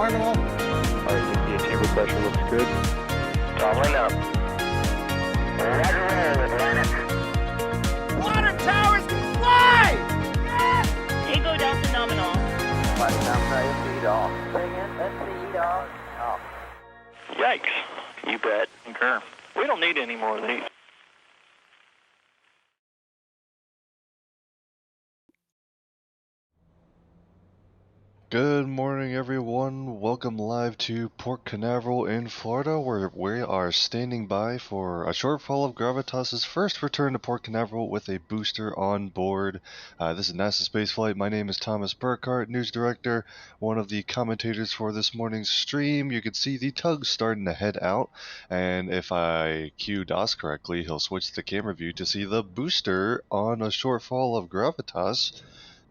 terminal. RCP chamber pressure looks good. Toggling up. Roger, roll, Atlantic. Water towers can fly! Yes! Tango Delta nominal. Flight down lead off. Bring in, let's lead off. Yikes. You bet. Concur. We don't need any more of these. Good morning, everyone. Welcome live to Port Canaveral in Florida, where we are standing by for A Shortfall of Gravitas' first return to Port Canaveral with a booster on board. This is NASASpaceflight. My name is Thomas Burkhart, news director, one of the commentators for this morning's stream. You can see the tug starting to head out, and if I cue DOS correctly, he'll switch the camera view to see the booster on A Shortfall of Gravitas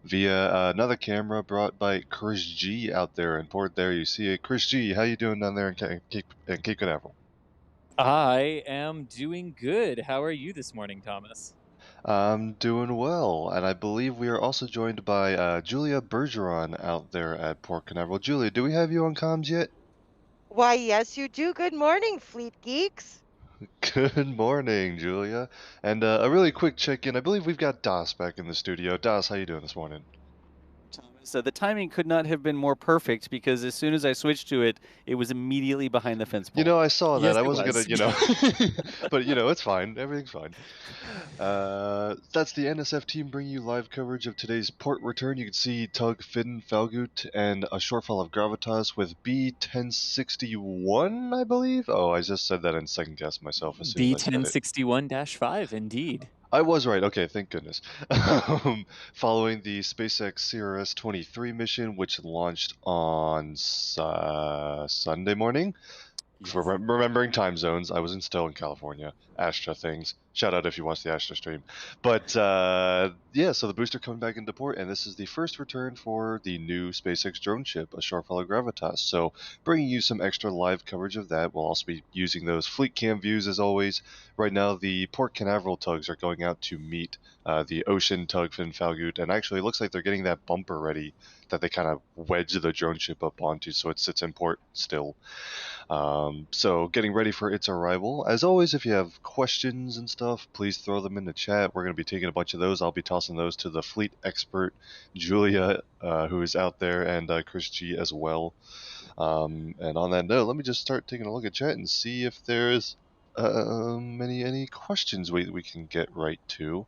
via another camera brought by Chris G out there in port. There you see it. Chris G, how you doing down there in Cape Canaveral? I am doing good. How are you this morning, Thomas? I'm doing well, and I believe we are also joined by Julia Bergeron out there at Port Canaveral. Julia, do we have you on comms yet? Why, yes, you do. Good morning, Fleet Geeks. Good morning, Julia. And a really quick check-in. I believe we've got Das back in the studio. Das, how you doing this morning? Thomas, the timing could not have been more perfect because as soon as I switched to it, it was immediately behind the fence pole. You know, I saw that. Yes, I it wasn't was. gonna, but it's fine. Everything's fine. That's the NSF team bringing you live coverage of today's port return. You can see Tug Finn Falgut and A Shortfall of Gravitas with B1061, I believe. Oh, I just said that in second guess myself as soon as I said it. B1061-5, indeed. I was right. Okay, thank goodness. Following the SpaceX CRS-23 mission, which launched on Sunday morning. For remembering time zones, I was in Stoke in California. Astra things. Shout out if you watched the Astra stream. But so the booster coming back into port, and this is the first return for the new SpaceX drone ship, A Shortfall of Gravitas. So bringing you some extra live coverage of that. We'll also be using those fleet cam views as always. Right now, the Port Canaveral tugs are going out to meet the Ocean tug Finn Falgut, and actually it looks like they're getting that bumper ready that they kind of wedge the drone ship up onto, so it sits in port still. So getting ready for its arrival. As always, if you have questions and stuff, please throw them in the chat. We're going to be taking a bunch of those. I'll be tossing those to the fleet expert, Julia, who is out there, and Chris G as well. And on that note, let me just start taking a look at chat and see if there's any questions we can get right to.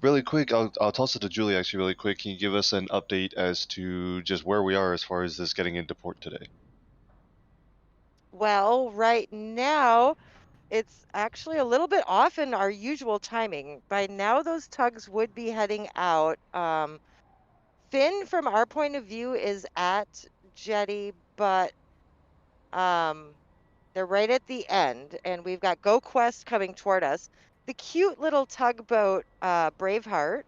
Really quick, I'll toss it to Julia actually really quick. Can you give us an update as to just where we are as far as this getting into port today? Well, right now, it's actually a little bit off in our usual timing. By now, those tugs would be heading out. Finn, from our point of view, is at Jetty, but they're right at the end, and we've got Go Quest coming toward us. The cute little tugboat, Braveheart,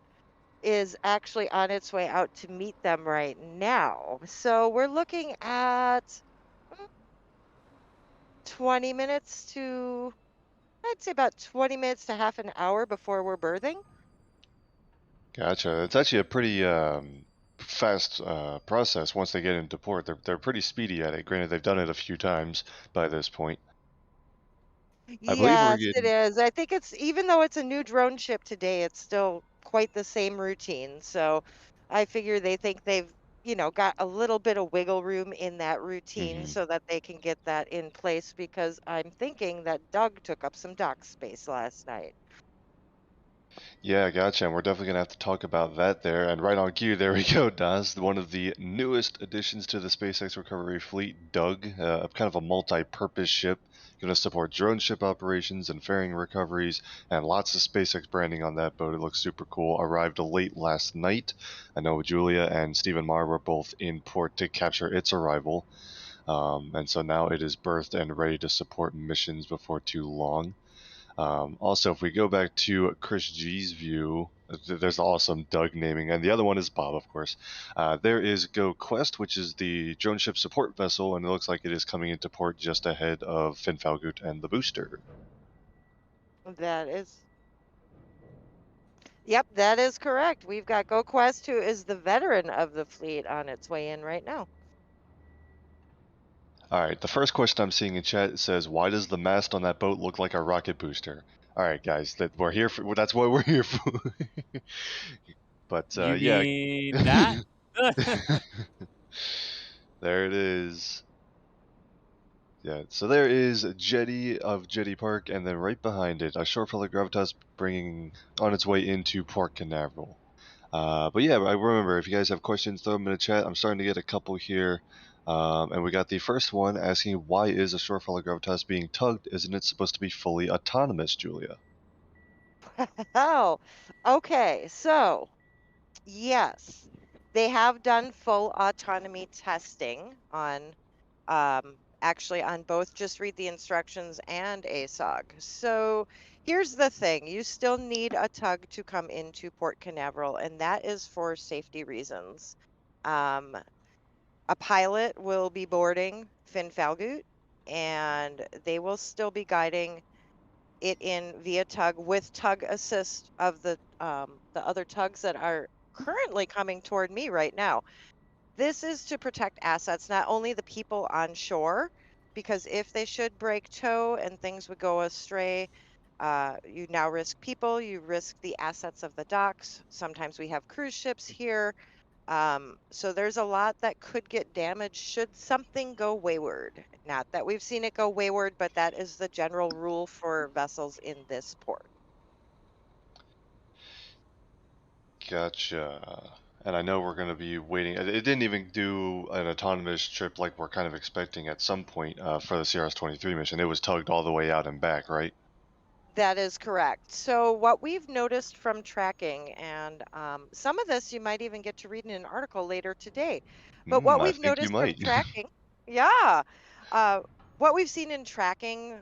is actually on its way out to meet them right now. So we're looking at 20 minutes to, I'd say about 20 minutes to half an hour before we're berthing. Gotcha. It's actually a pretty fast process once they get into port. They're pretty speedy at it. Granted, they've done it a few times by this point. Yes, it is. I think it's, even though it's a new drone ship today, it's still quite the same routine. So I figure they think they've, got a little bit of wiggle room in that routine so that they can get that in place, because I'm thinking that Doug took up some dock space last night. Yeah, gotcha. And we're definitely going to have to talk about that there. And right on cue, there we go, Das. One of the newest additions to the SpaceX recovery fleet, Doug, kind of a multi-purpose ship. Going to support drone ship operations and ferrying recoveries, and lots of SpaceX branding on that boat. It looks super cool. Arrived late last night. I know Julia and Stephen Marr were both in port to capture its arrival. And so now it is berthed and ready to support missions before too long. Also, if we go back to Chris G's view, there's awesome Doug naming, and the other one is Bob, of course. There is Go Quest, which is the drone ship support vessel, and it looks like it is coming into port just ahead of Finn Falgut and the booster. That is... Yep, that is correct. We've got Go Quest, who is the veteran of the fleet, on its way in right now. All right, the first question I'm seeing in chat says, "Why does the mast on that boat look like a rocket booster?" All right, guys, we're here for. Well, that's what we're here for. But You yeah, mean that? there it is. Yeah, so there is Jetty of Jetty Park, and then right behind it, A Shortfall of Gravitas bringing on its way into Port Canaveral. But yeah, I remember, if you guys have questions, throw them in the chat. I'm starting to get a couple here. And we got the first one asking, why is A Shortfall of Gravitas being tugged? Isn't it supposed to be fully autonomous, Julia? Oh, okay. So, yes, they have done full autonomy testing on, actually on both Just Read the Instructions and ASOG. So, here's the thing. You still need a tug to come into Port Canaveral, and that is for safety reasons. Um, a pilot will be boarding Finn Falgout, and they will still be guiding it in via tug with tug assist of the other tugs that are currently coming toward me right now. This is to protect assets, not only the people on shore, because if they should break tow and things would go astray, you now risk people, you risk the assets of the docks. Sometimes we have cruise ships here. So there's a lot that could get damaged should something go wayward. Not that we've seen it go wayward, but that is the general rule for vessels in this port. Gotcha. And I know we're going to be waiting. It didn't even do an autonomous trip like we're kind of expecting at some point for the CRS-23 mission. It was tugged all the way out and back, right? That is correct. So what we've noticed from tracking, and some of this you might even get to read in an article later today, but what I we've think you noticed from might. tracking, yeah, uh, what we've seen in tracking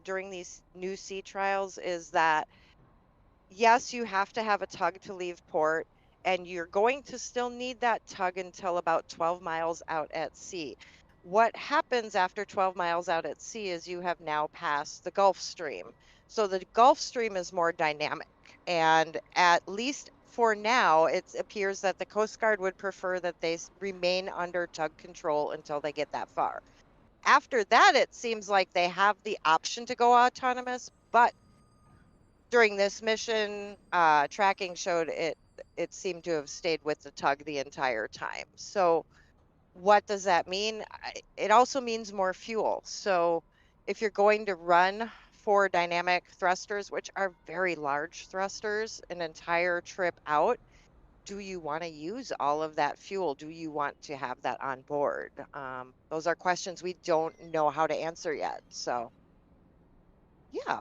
during these new sea trials is that yes, you have to have a tug to leave port, and you're going to still need that tug until about 12 miles out at sea. What happens after 12 miles out at sea is you have now passed the Gulf Stream. So the Gulf Stream is more dynamic. And at least for now, it appears that the Coast Guard would prefer that they remain under tug control until they get that far. After that, it seems like they have the option to go autonomous, but during this mission, tracking showed it seemed to have stayed with the tug the entire time. So what does that mean? It also means more fuel. So if you're going to run 4 dynamic thrusters, which are very large thrusters, an entire trip out, do you want to use all of that fuel? Do you want to have that on board? Those are questions we don't know how to answer yet. So yeah.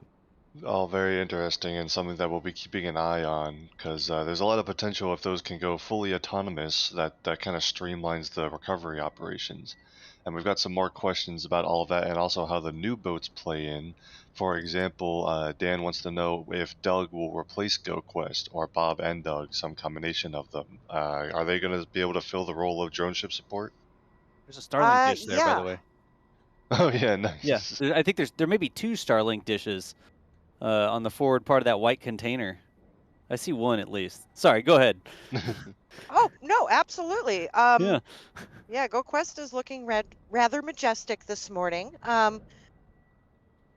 All very interesting and something that we'll be keeping an eye on because there's a lot of potential if those can go fully autonomous that kind of streamlines the recovery operations. And we've got some more questions about all of that and also how the new boats play in. For example, Dan wants to know if Doug will replace GoQuest or Bob and Doug, some combination of them. Are they going to be able to fill the role of drone ship support? There's a Starlink dish there, by the Yeah. way. Oh yeah, nice. Yeah, I think there may be 2 Starlink dishes on the forward part of that white container. I see one at least. Sorry, go ahead. Oh, no, absolutely. Yeah. Yeah, GoQuest is looking rather majestic this morning.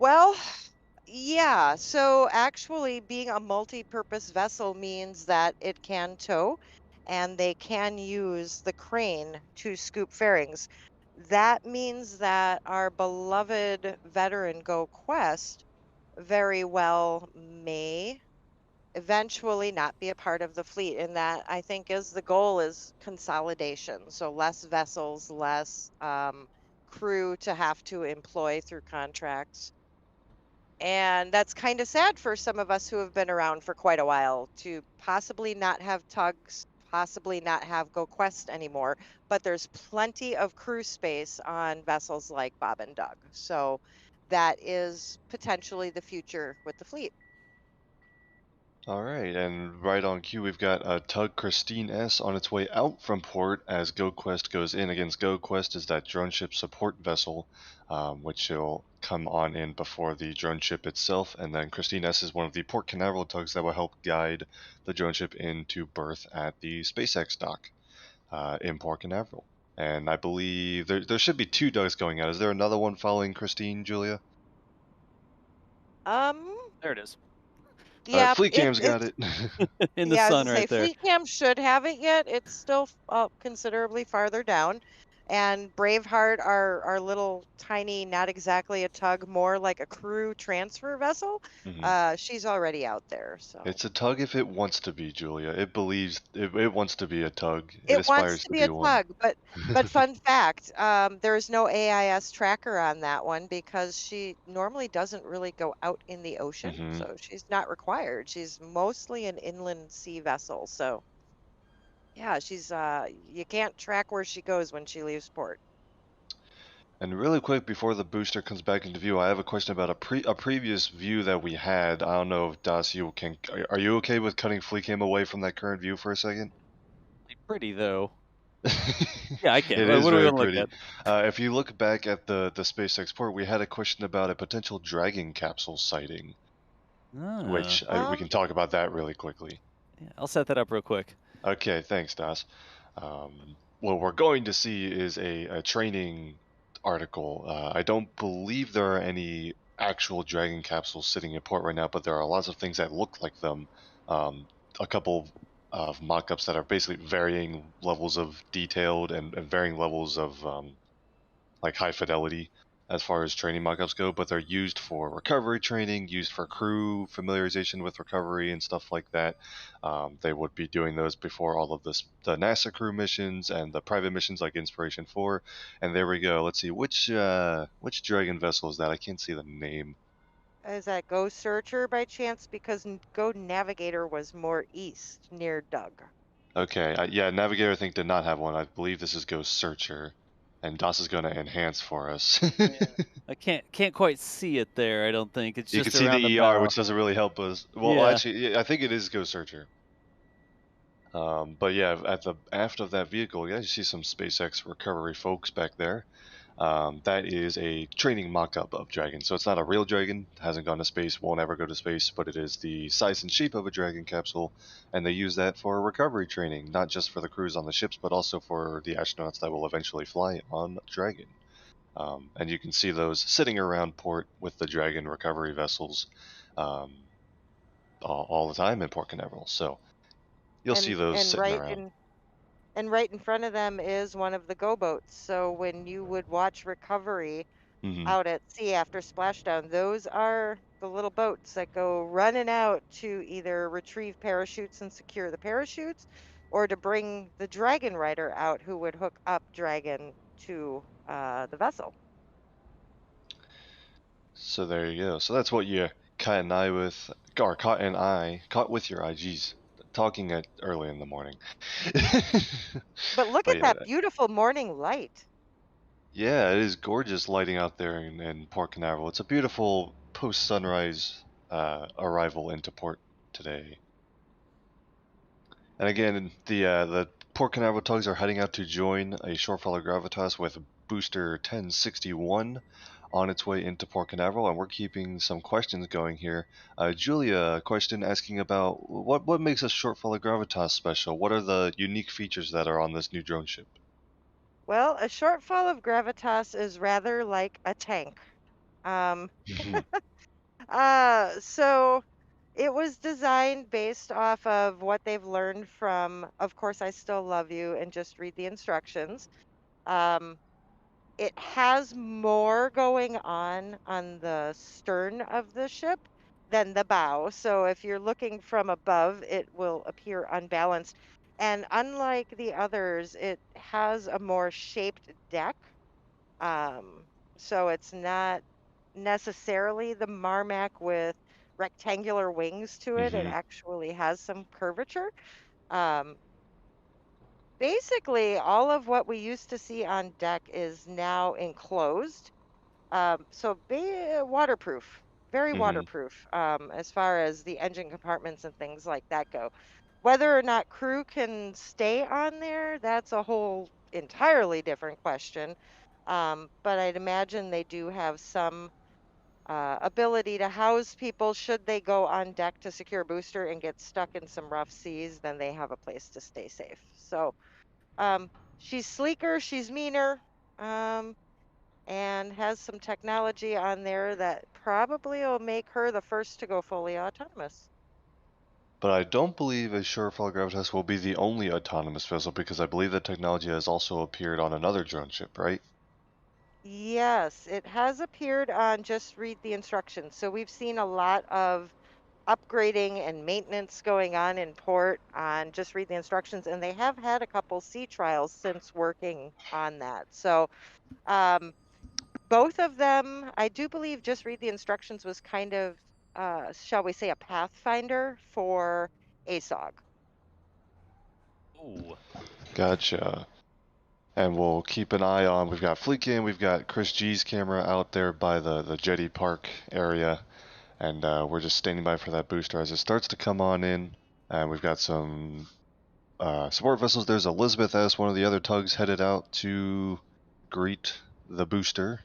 Well, yeah, so actually being a multi-purpose vessel means that it can tow and they can use the crane to scoop fairings. That means that our beloved veteran GoQuest very well may eventually not be a part of the fleet, and that I think is the goal, is consolidation. So less vessels, less crew to have to employ through contracts. And that's kind of sad for some of us who have been around for quite a while to possibly not have tugs, possibly not have GoQuest anymore, but there's plenty of crew space on vessels like Bob and Doug. So that is potentially the future with the fleet. All right, and right on cue, we've got Tug Christine S on its way out from port as GoQuest goes in. Against GoQuest is that drone ship support vessel, which will come on in before the drone ship itself. And then Christine S is one of the Port Canaveral tugs that will help guide the drone ship into berth at the SpaceX dock in Port Canaveral. And I believe there should be 2 ducks going out. Is there another one following Christine, Julia? There it is. Yeah, Fleet Cam's got it's it. In the yeah, I was sun gonna say right there. Fleet Cam should have it yet. It's still considerably farther down. And Braveheart, our little tiny, not exactly a tug, more like a crew transfer vessel, Mhm. she's already out there. So It's a tug if it wants to be, Julia. It believes it wants to be a tug. It it wants aspires to to be be a one. tug, but fun fact, there's no AIS tracker on that one because she normally doesn't really go out in the ocean, Hmm. so she's not required. She's mostly an inland sea vessel. So yeah, she's you can't track where she goes when she leaves port. And really quick before the booster comes back into view, I have a question about a previous view that we had. I don't know if Das, you can. Are you okay with cutting Fleecam away from that current view for a second? Pretty though. Yeah, I can. It What is do we very want to look pretty. at? If you look back at the SpaceX port, we had a question about a potential Dragon capsule sighting, Ah, which we can Um, talk about that really quickly. yeah, I'll set that up real quick. Okay, thanks, Das. What we're going to see is a training article. I don't believe there are any actual Dragon capsules sitting in port right now, but there are lots of things that look like them. Um, a couple of mock-ups that are basically varying levels of detailed and varying levels of like high fidelity as far as training mockups go, but they're used for recovery training, used for crew familiarization with recovery and stuff like that. They would be doing those before all of this, the NASA crew missions and the private missions like Inspiration 4. And there we go. Let's see which Dragon vessel is that? I can't see the name. is that Go Searcher by chance? Because Go Navigator was more east near Doug. Okay, yeah, Navigator I think did not have one. I believe this is Ghost Searcher, and DOS is going to enhance for us. Yeah. I can't quite see it there. I don't think it's You can just see around the the ER, bow. which doesn't really help us. Well, Yeah. actually, yeah, I think it is Ghost Searcher. But yeah, at the aft of that vehicle, yeah, you see some SpaceX recovery folks back there. That is a training mock-up of Dragon. So it's not a real Dragon, hasn't gone to space, won't ever go to space, but it is the size and shape of a Dragon capsule, and they use that for recovery training, not just for the crews on the ships, but also for the astronauts that will eventually fly on Dragon. And you can see those sitting around port with the Dragon recovery vessels um, all the time in Port Canaveral. So you'll see And those and sitting right around. in and right in front of them is one of the Go boats. So when you would watch recovery Hmm. out at sea after splashdown, those are the little boats that go running out to either retrieve parachutes and secure the parachutes or to bring the Dragon Rider out who would hook up Dragon to the vessel. So there you go. So that's what you caught an eye with, or caught with your IGs, talking at early in the morning. But look But at yeah, that beautiful morning light. yeah, it is gorgeous lighting out there in Port Canaveral. It's a beautiful post-sunrise arrival into port today. And again, the Port Canaveral tugs are heading out to join A Shortfall of Gravitas with booster 1061 on its way into Port Canaveral, and we're keeping some questions going here. Julia, a question asking about what makes a Shortfall of Gravitas special? What are the unique features that are on this new drone ship? Well, a shortfall of gravitas is rather like a tank. Um, so it was designed based off of what they've learned from, of course, I Still Love You and Just Read the Instructions. Um, it has more going on the stern of the ship than the bow. So if you're looking from above, it will appear unbalanced. And unlike the others, it has a more shaped deck. So it's not necessarily the Marmac with rectangular wings to it. It Hmm. actually has some curvature. Um, Basically, all of what we used to see on deck is now enclosed. So waterproof, very Hmm. waterproof, as far as the engine compartments and things like that go. Whether or not crew can stay on there, that's a whole entirely different question. But I'd imagine they do have some ability to house people should they go on deck to secure booster and get stuck in some rough seas, then they have a place to stay safe. So, um, She's sleeker, she's meaner, and has some technology on there that probably will make her the first to go fully autonomous. But I don't believe A Shortfall of Gravitas will be the only autonomous vessel, because I believe that technology has also appeared on another drone ship, right? Yes, it has appeared on Just Read the Instructions. So we've seen a lot of upgrading and maintenance going on in port on Just Read the Instructions, and they have had a couple sea trials since working on that. So um, both of them, I do believe Just Read the Instructions was kind of, shall we say, a pathfinder for ASOG. Ooh. Gotcha. And we'll keep an eye on, we've got Fleetcam, we've got Chris G's camera out there by the Jetty Park area, and we're just standing by for that booster as it starts to come on in. And we've got some support vessels. There's Elizabeth S, one of the other tugs, headed out to greet the booster.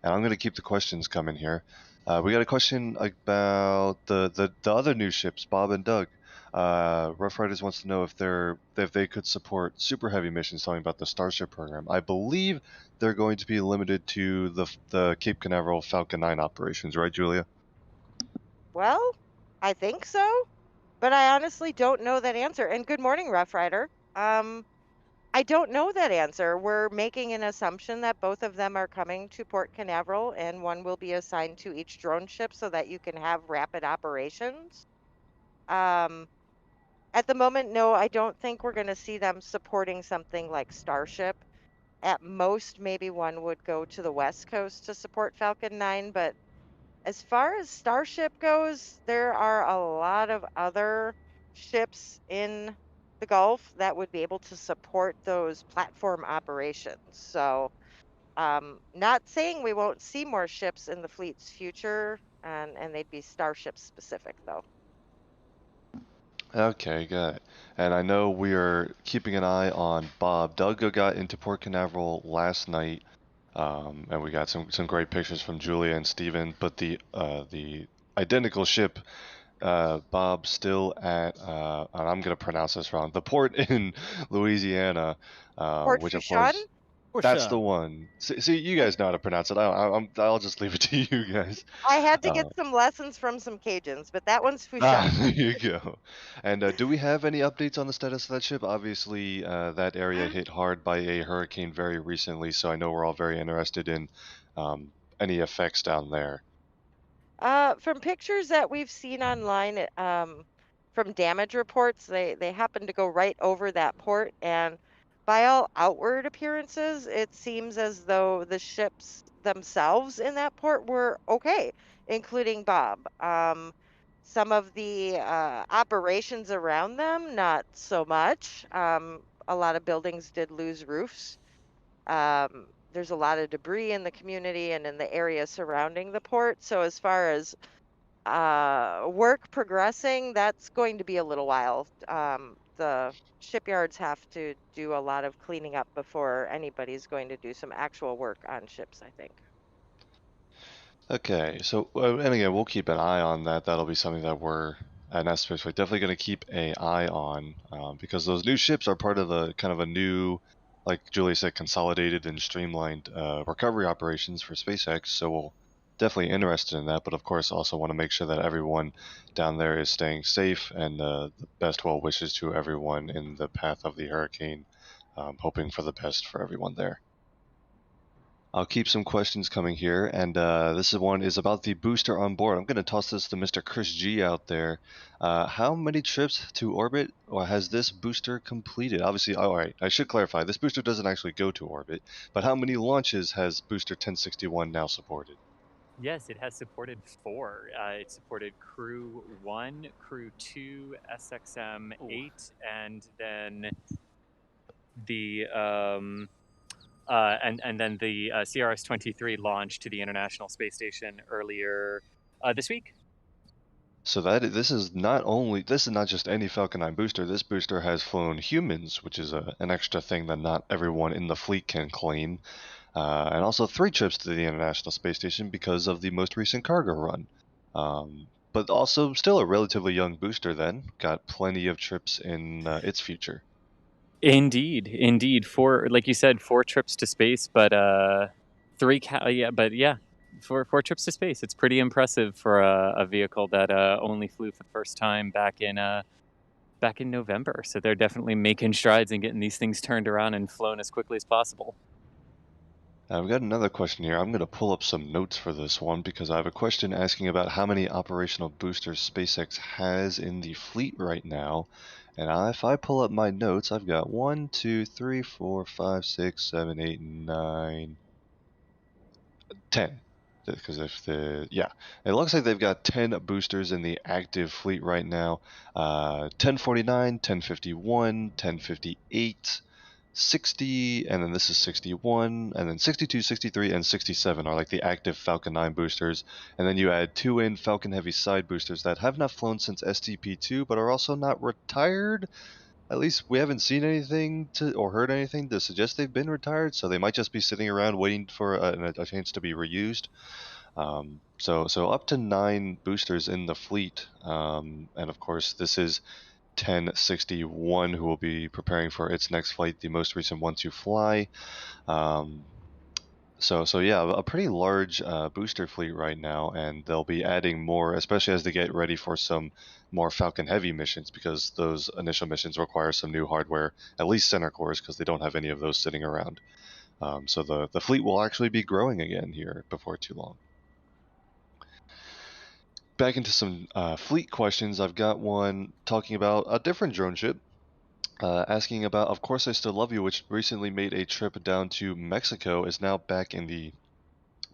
And I'm going to keep the questions coming here. We got a question about the other new ships, Bob and Doug. Rough Riders wants to know if they could support super heavy missions, talking about the Starship program. I believe they're going to be limited to the Cape Canaveral Falcon 9 operations, right, Julia? Well, I think so, but I honestly don't know that answer. And good morning, Rough Rider. I don't know that answer. We're making an assumption that both of them are coming to Port Canaveral and one will be assigned to each drone ship so that you can have rapid operations. Um, at the moment, no, I don't think we're going to see them supporting something like Starship. At most, maybe one would go to the West Coast to support Falcon 9, but as far as Starship goes, there are a lot of other ships in the Gulf that would be able to support those platform operations. So, not saying we won't see more ships in the fleet's future, and they'd be Starship specific, though. Okay, got it. And I know we are keeping an eye on Bob. Doug got into Port Canaveral last night, and we got some great pictures from Julia and Steven. But the identical ship, Bob, still at and I'm gonna pronounce this wrong. The port in Louisiana, Port which of Fourchon? course that's the one. See, you guys know how to pronounce it. I'll just leave it to you guys. I had to get some lessons from some Cajuns, but that one's Ah, Fourchon. there you go. And do we have any updates on the status of that ship? Obviously, that area hit hard by a hurricane very recently, so I know we're all very interested in any effects down there. From pictures that we've seen online, from damage reports, they happen to go right over that port, and by all outward appearances, it seems as though the ships themselves in that port were okay, including Bob. Some of the operations around them, not so much. A lot of buildings did lose roofs. There's a lot of debris in the community and in the area surrounding the port. So as far as work progressing, that's going to be a little while. The shipyards have to do a lot of cleaning up before anybody's going to do some actual work on ships, I think. Okay, so and again, we'll keep an eye on that. That'll be something that we're at NASASpaceflight definitely going to keep an eye on, because those new ships are part of the kind of a new, like Julia said, consolidated and streamlined recovery operations for SpaceX. So we'll definitely interested in that, but of course also want to make sure that everyone down there is staying safe, and the best well wishes to everyone in the path of the hurricane, hoping for the best for everyone there. I'll keep some questions coming here, and this one is about the booster on board. I'm going to toss this to Mr. Chris G out there. How many trips to orbit has this booster completed? Obviously, all right, I should clarify, this booster doesn't actually go to orbit, but how many launches has Booster 1061 now supported? Yes, it has supported 4. It supported Crew 1, Crew 2, SXM 8, and then the and then the CRS-23 launched to the International Space Station earlier this week. So this is not just any Falcon 9 booster. This booster has flown humans, which is an extra thing that not everyone in the fleet can claim, and also 3 trips to the International Space Station because of the most recent cargo run. But also still a relatively young booster. Then got plenty of trips in its future. Indeed. Four, like you said, 4 trips to space, but 4 trips to space. It's pretty impressive for a vehicle that only flew for the first time back in November. So they're definitely making strides and getting these things turned around and flown as quickly as possible. I've got another question here. I'm going to pull up some notes for this one because I have a question asking about how many operational boosters SpaceX has in the fleet right now. And if I pull up my notes, I've got 1, 2, 3, 4, 5, 6, 7, 8, 9, 10. Because it looks like they've got 10 boosters in the active fleet right now. 1049, 1051, 1058. 60, and then this is 61, and then 62, 63, and 67 are like the active Falcon 9 boosters. And then you add 2 in Falcon Heavy side boosters that have not flown since STP-2, but are also not retired. At least we haven't seen anything or heard anything to suggest they've been retired, so they might just be sitting around waiting for a chance to be reused. So up to 9 boosters in the fleet, and of course this is 1061, who will be preparing for its next flight, the most recent one to fly. So yeah, a pretty large booster fleet right now, and they'll be adding more, especially as they get ready for some more Falcon Heavy missions, because those initial missions require some new hardware, at least center cores, because they don't have any of those sitting around. So the fleet will actually be growing again here before too long. Back into some fleet questions. I've got one talking about a different drone ship, asking about Of Course I Still Love You, which recently made a trip down to Mexico, is now back in the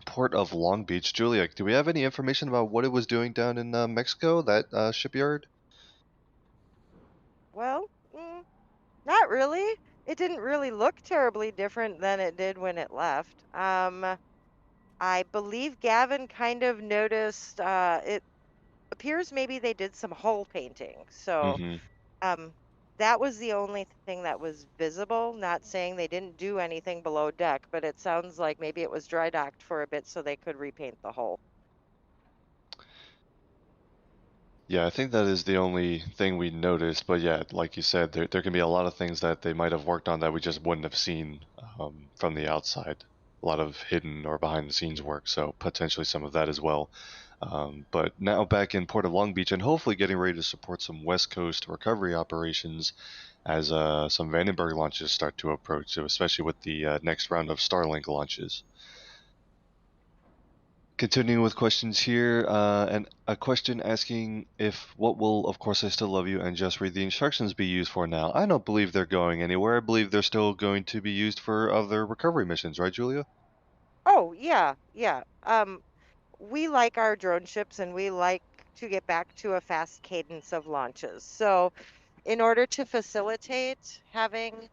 port of Long Beach. Julia, do we have any information about what it was doing down in Mexico, that shipyard? Well, not really. It didn't really look terribly different than it did when it left. I believe Gavin kind of noticed it appears maybe they did some hull painting. So that was the only thing that was visible. Not saying they didn't do anything below deck, but it sounds like maybe it was dry docked for a bit so they could repaint the hull. Yeah, I think that is the only thing we noticed. But yeah, like you said, there can be a lot of things that they might have worked on that we just wouldn't have seen from the outside. A lot of hidden or behind the scenes work, so potentially some of that as well. But now back in Port of Long Beach, and hopefully getting ready to support some West Coast recovery operations as some Vandenberg launches start to approach, so especially with the next round of Starlink launches. Continuing with questions here, and a question asking if what will Of Course I Still Love You and Just Read the Instructions be used for now. I don't believe they're going anywhere. I believe they're still going to be used for other recovery missions, right, Julia? Oh, yeah. We like our drone ships and we like to get back to a fast cadence of launches. So, in order to facilitate having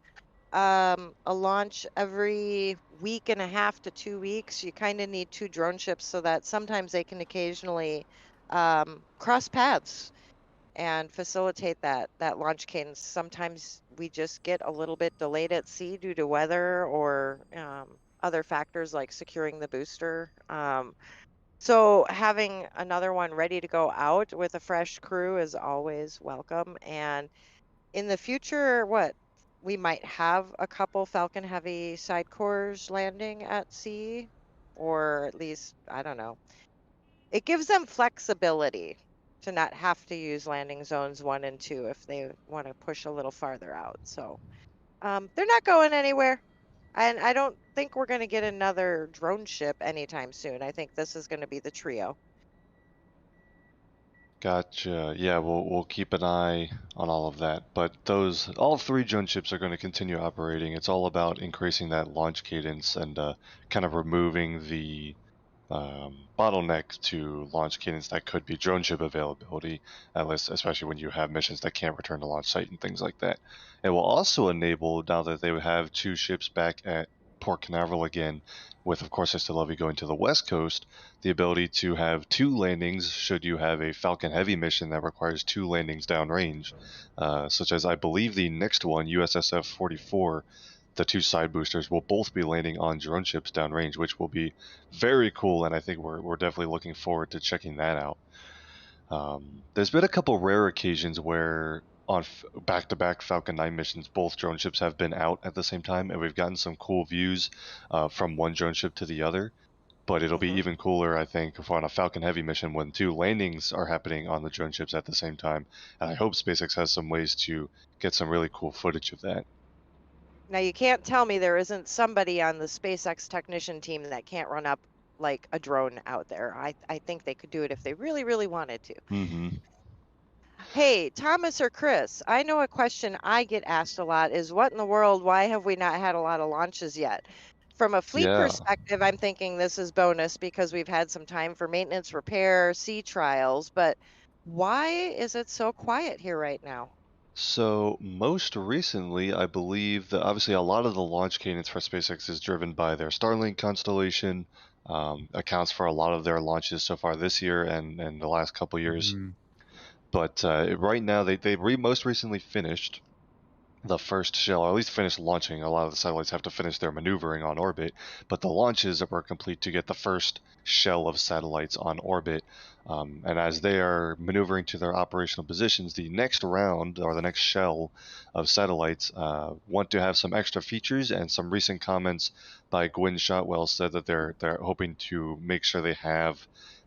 a launch every week and a half to 2 weeks, you kind of need 2 drone ships so that sometimes they can occasionally cross paths and facilitate that launch cadence. Sometimes we just get a little bit delayed at sea due to weather or other factors like securing the booster. So having another one ready to go out with a fresh crew is always welcome. And in the future, we might have a couple Falcon Heavy side cores landing at sea, or at least, I don't know. It gives them flexibility to not have to use landing zones 1 and 2 if they want to push a little farther out. So they're not going anywhere. And I don't think we're going to get another drone ship anytime soon. I think this is going to be the trio. Gotcha. Yeah, we'll keep an eye on all of that. But all 3 drone ships are going to continue operating. It's all about increasing that launch cadence and kind of removing the bottleneck to launch cadence that could be drone ship availability, at least, especially when you have missions that can't return to launch site and things like that. It will also enable, now that they would have 2 ships back at Port Canaveral again, with Of Course I Still Love You going to the West Coast, the ability to have 2 landings should you have a Falcon Heavy mission that requires 2 landings downrange, such as I believe the next one, USSF 44. The 2 side boosters will both be landing on drone ships downrange, which will be very cool, and I think we're definitely looking forward to checking that out. There's been a couple rare occasions where on back-to-back Falcon 9 missions, both drone ships have been out at the same time, and we've gotten some cool views from one drone ship to the other. But it'll be even cooler, I think, if on a Falcon Heavy mission when 2 landings are happening on the drone ships at the same time. And I hope SpaceX has some ways to get some really cool footage of that. Now, you can't tell me there isn't somebody on the SpaceX technician team that can't run up like a drone out there. I think they could do it if they really, really wanted to. Mm-hmm. Hey, Thomas or Chris, I know a question I get asked a lot is what in the world, why have we not had a lot of launches yet? From a fleet Yeah. perspective, I'm thinking this is bonus because we've had some time for maintenance, repair, sea trials, but why is it so quiet here right now? So most recently, I believe that obviously a lot of the launch cadence for SpaceX is driven by their Starlink constellation, accounts for a lot of their launches so far this year and the last couple years. But right now, they most recently finished the first shell, or at least finished launching. A lot of the satellites have to finish their maneuvering on orbit, but the launches were complete to get the first shell of satellites on orbit. And as they are maneuvering to their operational positions, the next round, or the next shell of satellites, want to have some extra features, and some recent comments by Gwynne Shotwell said that they're hoping to make sure they have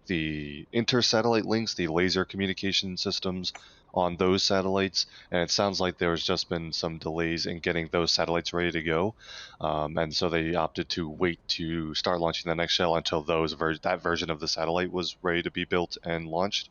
the inter-satellite links, the laser communication systems on those satellites, and it sounds like there's just been some delays in getting those satellites ready to go, and so they opted to wait to start launching the next shell until that version of the satellite was ready to be built and launched.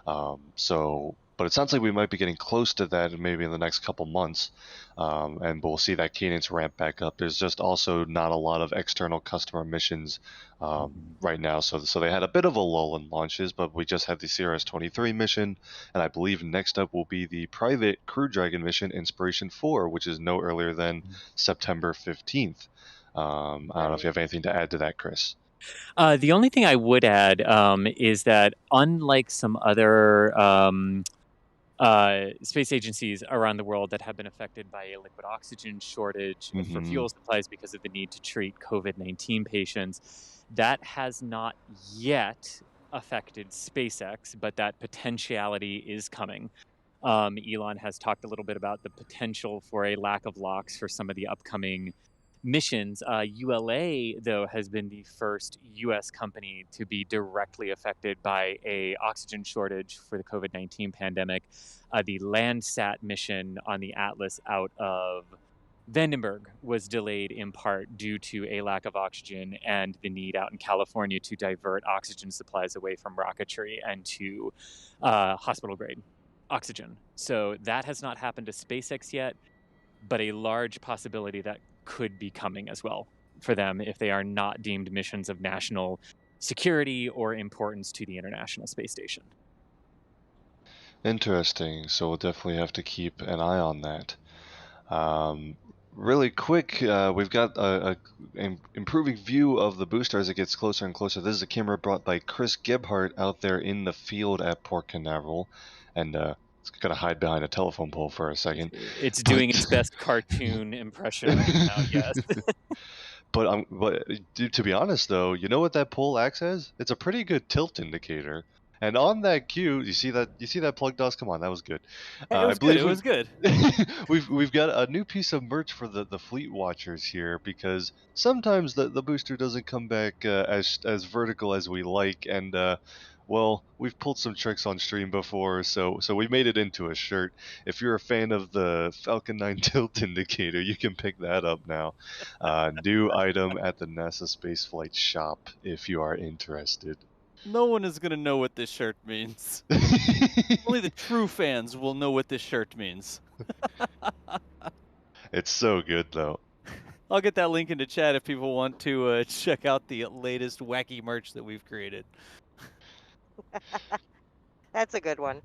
But it sounds like we might be getting close to that maybe in the next couple months, and we'll see that cadence ramp back up. There's just also not a lot of external customer missions right now, so they had a bit of a lull in launches, but we just had the CRS-23 mission, and I believe next up will be the private Crew Dragon mission, Inspiration 4, which is no earlier than September 15th. I don't know if you have anything to add to that, Chris. The only thing I would add is that unlike some other space agencies around the world that have been affected by a liquid oxygen shortage for fuel supplies because of the need to treat COVID-19 patients, that has not yet affected SpaceX, but that potentiality is coming. Elon has talked a little bit about the potential for a lack of locks for some of the upcoming missions. ULA, though, has been the first U.S. company to be directly affected by a oxygen shortage for the COVID-19 pandemic. The Landsat mission on the Atlas out of Vandenberg was delayed in part due to a lack of oxygen and the need out in California to divert oxygen supplies away from rocketry and to hospital-grade oxygen. So that has not happened to SpaceX yet, but a large possibility that could be coming as well for them if they are not deemed missions of national security or importance to the International Space Station. Interesting. So we'll definitely have to keep an eye on that. Really quick, we've got an improving view of the booster as it gets closer and closer. This is a camera brought by Chris Gebhardt out there in the field at Port Canaveral, and it's gonna hide behind a telephone pole for a second. It's doing its best cartoon impression right now, yes. But to be honest though, you know what that pole acts as? It's a pretty good tilt indicator. And on that cue, you see that plug DOS? Come on, that was good. It was good. we've got a new piece of merch for the fleet watchers here, because sometimes the booster doesn't come back as vertical as we like, and well, we've pulled some tricks on stream before, so we made it into a shirt. If you're a fan of the Falcon 9 tilt indicator, you can pick that up now. New item at the NASASpaceflight shop if you are interested. No one is going to know what this shirt means. Only the true fans will know what this shirt means. It's so good, though. I'll get that link into chat if people want to check out the latest wacky merch that we've created. That's a good one.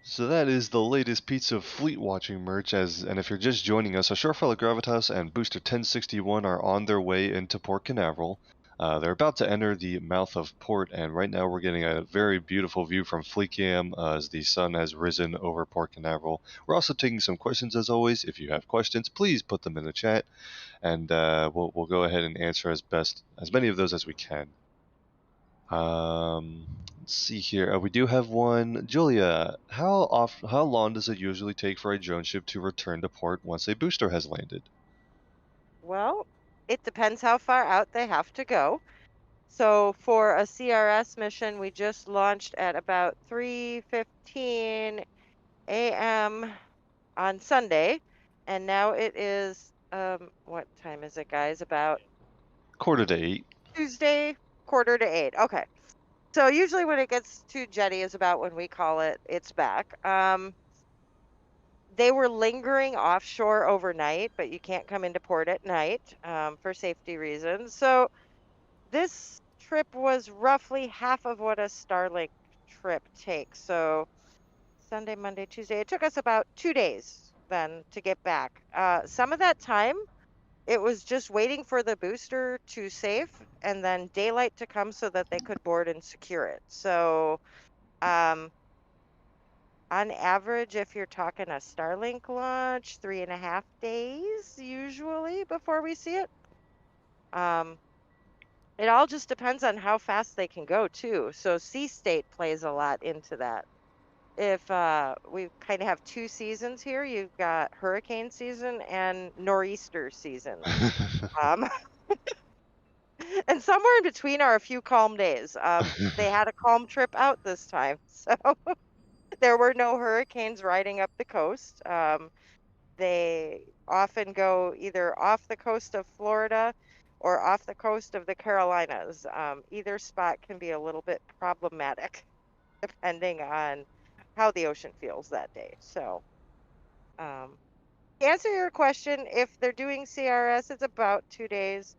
So that is the latest piece of fleet watching merch, and if you're just joining us, A Shortfall of Gravitas and Booster 1061 are on their way into Port Canaveral. They're about to enter the mouth of port, and right now we're getting a very beautiful view from FleetCam as the sun has risen over Port Canaveral. We're also taking some questions as always. If you have questions, please put them in the chat, and we'll go ahead and answer as many of those as we can. Let's see here. We do have one. Julia, how long does it usually take for a drone ship to return to port once a booster has landed? Well, it depends how far out they have to go. So for a CRS mission, we just launched at about 3:15 a.m. on Sunday, and now it is what time is it, guys? About 7:45. Tuesday, 7:45. Okay. So usually when it gets to jetty is about when we call it's back. They were lingering offshore overnight, but you can't come into port at night for safety reasons. So this trip was roughly half of what a Starlink trip takes. So Sunday, Monday, Tuesday. It took us about 2 days then to get back. Some of that time, it was just waiting for the booster to safe and then daylight to come so that they could board and secure it. So, um, on average, if you're talking a Starlink launch, 3.5 days usually before we see it. Um, it all just depends on how fast they can go too. So sea state plays a lot into that. If we kind of have two seasons here, you've got hurricane season and nor'easter season. Um, and somewhere in between are a few calm days. They had a calm trip out this time, so there were no hurricanes riding up the coast. They often go either off the coast of Florida or off the coast of the Carolinas. Either spot can be a little bit problematic depending on how the ocean feels that day. So, to answer your question, if they're doing CRS, it's about 2 days.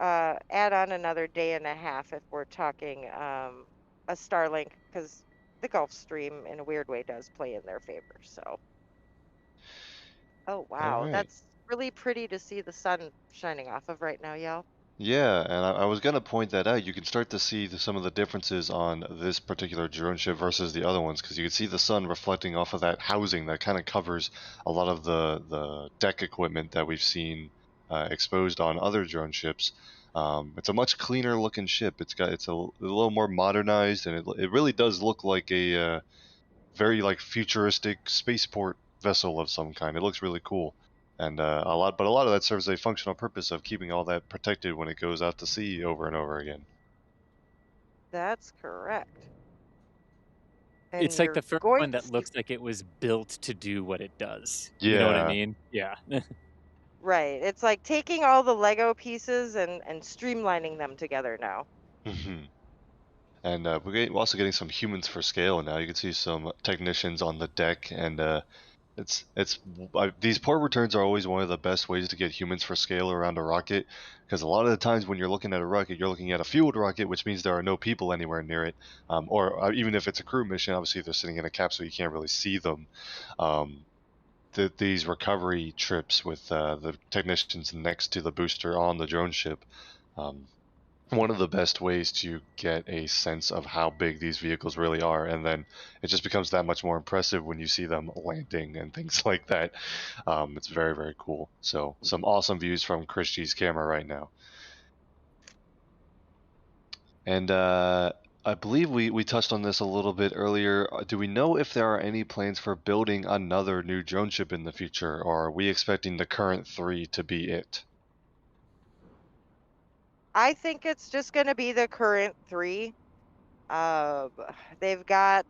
Add on another day and a half if we're talking a Starlink, because the Gulf Stream in a weird way does play in their favor. So, oh All wow, right. that's really pretty to see the sun shining off of right now, y'all. Yeah, and I was gonna point that out. You can start to see some of the differences on this particular drone ship versus the other ones, because you can see the sun reflecting off of that housing that kind of covers a lot of the deck equipment that we've seen exposed on other drone ships. It's a much cleaner looking ship. It's a little more modernized, and it really does look like a very like futuristic spaceport vessel of some kind. It looks really cool, and a lot of that serves a functional purpose of keeping all that protected when it goes out to sea over and over again. That's correct. And It's like you're the first going one to that see, looks like it was built to do what it does. You know what I Yeah. mean? Yeah. right. It's like taking all the Lego pieces and streamlining them together now. hmm And we're also getting some humans for scale now. You can see some technicians on the deck, and it's these port returns are always one of the best ways to get humans for scale around a rocket, because a lot of the times when you're looking at a rocket, you're looking at a fueled rocket, which means there are no people anywhere near it, or even if it's a crew mission, obviously they're sitting in a capsule, you can't really see them. Um, these recovery trips with the technicians next to the booster on the drone ship. Um, One of the best ways to get a sense of how big these vehicles really are, and then it just becomes that much more impressive when you see them landing and things like that. It's very, very cool. So some awesome views from Chris G's camera right now. And I believe we touched on this a little bit earlier. Do we know if there are any plans for building another new drone ship in the future, or are we expecting the current three to be it? I think it's just going to be the current three. Uh, b- they've got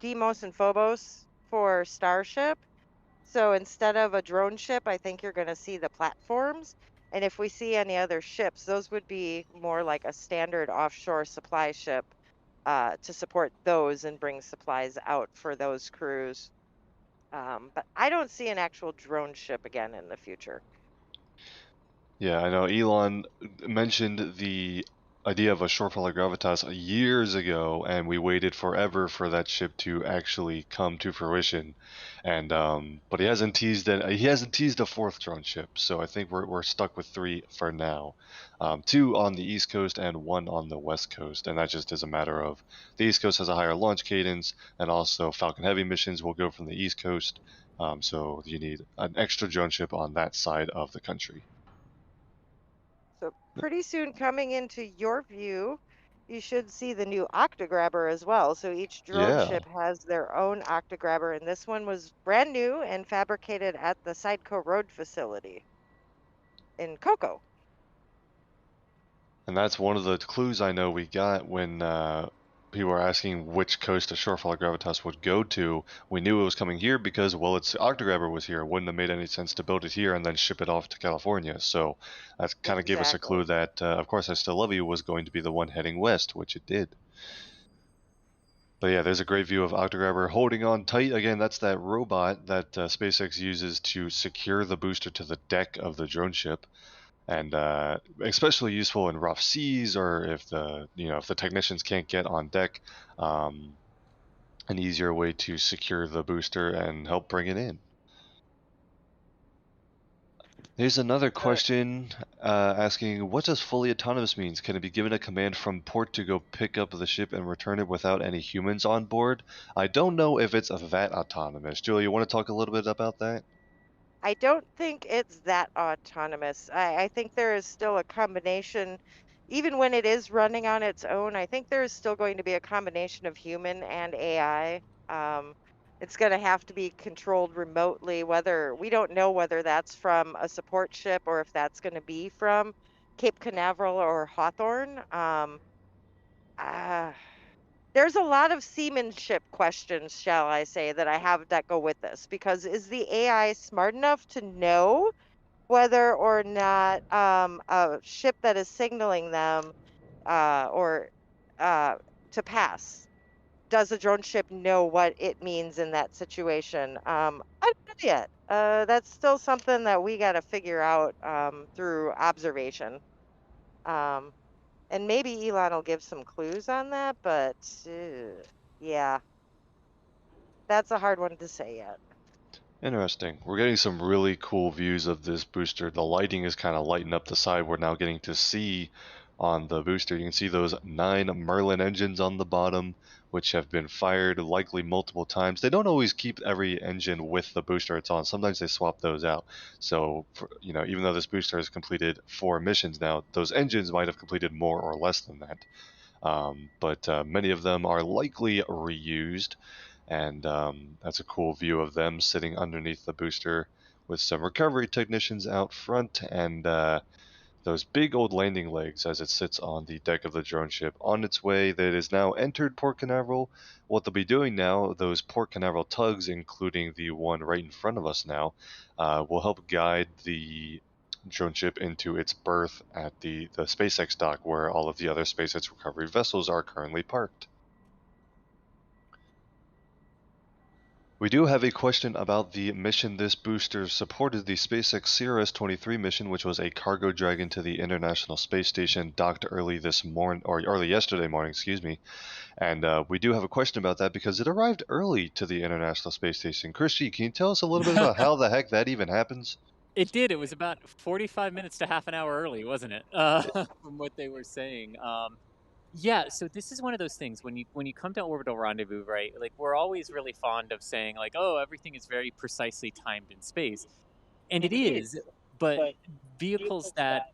Deimos and Phobos for Starship. So instead of a drone ship, I think you're going to see the platforms. And if we see any other ships, those would be more like a standard offshore supply ship to support those and bring supplies out for those crews. But I don't see an actual drone ship again in the future. Yeah, I know Elon mentioned the idea of a shortfall of gravitas years ago, and we waited forever for that ship to actually come to fruition. And but he hasn't teased it. He hasn't teased a fourth drone ship, so I think we're stuck with three for now. Two on the East Coast and one on the West Coast, and that just is a matter of the East Coast has a higher launch cadence, and also Falcon Heavy missions will go from the East Coast. So you need an extra drone ship on that side of the country. So pretty soon coming into your view you should see the new Octagrabber as well. So each drone Yeah. ship has their own Octagrabber, and this one was brand new and fabricated at the Sideco Road facility in Cocoa. And that's one of the clues I know we got when people were asking which coast A Shortfall of Gravitas would go to. We knew it was coming here because, well, its Octagrabber was here. It wouldn't have made any sense to build it here and then ship it off to California. So that kind of gave us a clue that, of course, I Still Love You was going to be the one heading west, which it did. But yeah, there's a great view of Octagrabber holding on tight. Again, that's that robot that SpaceX uses to secure the booster to the deck of the drone ship. And especially useful in rough seas, or if the technicians can't get on deck, an easier way to secure the booster and help bring it in. Here's another question asking, what does fully autonomous means? Can it be given a command from port to go pick up the ship and return it without any humans on board? I don't know if it's that autonomous. Julia, you want to talk a little bit about that? I don't think it's that autonomous. I think there is still a combination, even when it is running on its own, I think there is still going to be a combination of human and AI. It's going to have to be controlled remotely, whether we don't know whether that's from a support ship or if that's going to be from Cape Canaveral or Hawthorne. There's a lot of seamanship questions, shall I say, that I have that go with this, because is the AI smart enough to know whether or not a ship that is signaling them or to pass, does a drone ship know what it means in that situation? I don't know yet. That's still something that we got to figure out through observation. Um, and maybe Elon will give some clues on that, but yeah, that's a hard one to say yet. Interesting. We're getting some really cool views of this booster. The lighting is kind of lighting up the side. We're now getting to see on the booster. You can see those 9 Merlin engines on the bottom, which have been fired likely multiple times. They don't always keep every engine with the booster it's on. Sometimes they swap those out. So, even though this booster has completed 4 missions now, those engines might have completed more or less than that. But many of them are likely reused. And that's a cool view of them sitting underneath the booster with some recovery technicians out front, and those big old landing legs as it sits on the deck of the drone ship on its way that is now entered Port Canaveral. What they'll be doing now, those Port Canaveral tugs, including the one right in front of us now, will help guide the drone ship into its berth at the SpaceX dock, where all of the other SpaceX recovery vessels are currently parked. We do have a question about the mission this booster supported, the SpaceX CRS-23 mission, which was a cargo dragon to the International Space Station, docked early yesterday morning, excuse me. And we do have a question about that because it arrived early to the International Space Station. Christy, can you tell us a little bit about how the heck that even happens? It did. It was about 45 minutes to half an hour early, wasn't it? From what they were saying. Yeah, so this is one of those things when you come to orbital rendezvous, right? Like, we're always really fond of saying like, oh, everything is very precisely timed in space. And it is, but vehicles that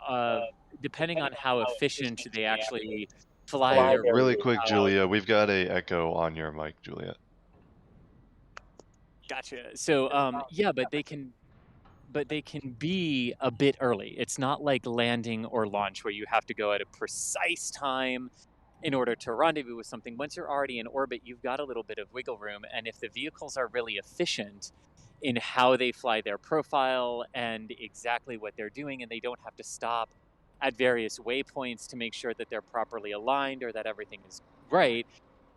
depending on how efficient they actually fly their Really quick, Julia, we've got a echo on your mic, Julia. Gotcha. So yeah, but they can be a bit early. It's not like landing or launch where you have to go at a precise time in order to rendezvous with something. Once you're already in orbit, you've got a little bit of wiggle room. And if the vehicles are really efficient in how they fly their profile and exactly what they're doing, and they don't have to stop at various waypoints to make sure that they're properly aligned or that everything is right,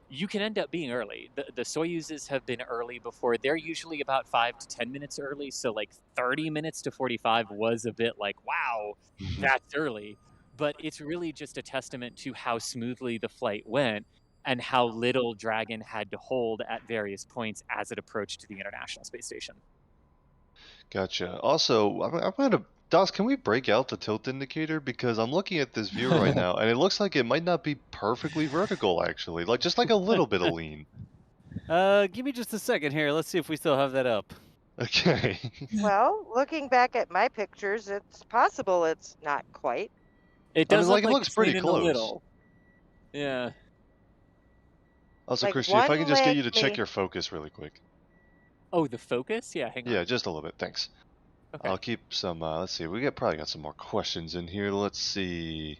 you can end up being early. The Soyuzes have been early before. They're usually about 5 to 10 minutes early. So like 30 minutes to 45 was a bit like, wow, that's early. But it's really just a testament to how smoothly the flight went and how little Dragon had to hold at various points as it approached to the International Space Station. Gotcha. Also, I'm going to... Dos, can we break out the tilt indicator? Because I'm looking at this view right now, and it looks like it might not be perfectly vertical, actually. Just like a little bit of lean. Give me just a second here. Let's see if we still have that up. Okay. Well, looking back at my pictures, it's possible it's not quite. It does look it like looks it's pretty leaning close. a little. Yeah. Also, Like, Christian, if I one can just get you to let check me. your focus really quick. Oh, the focus? Yeah, hang on. Yeah, just a little bit. Thanks. Okay. I'll keep some. Let's see. Probably got some more questions in here. Let's see.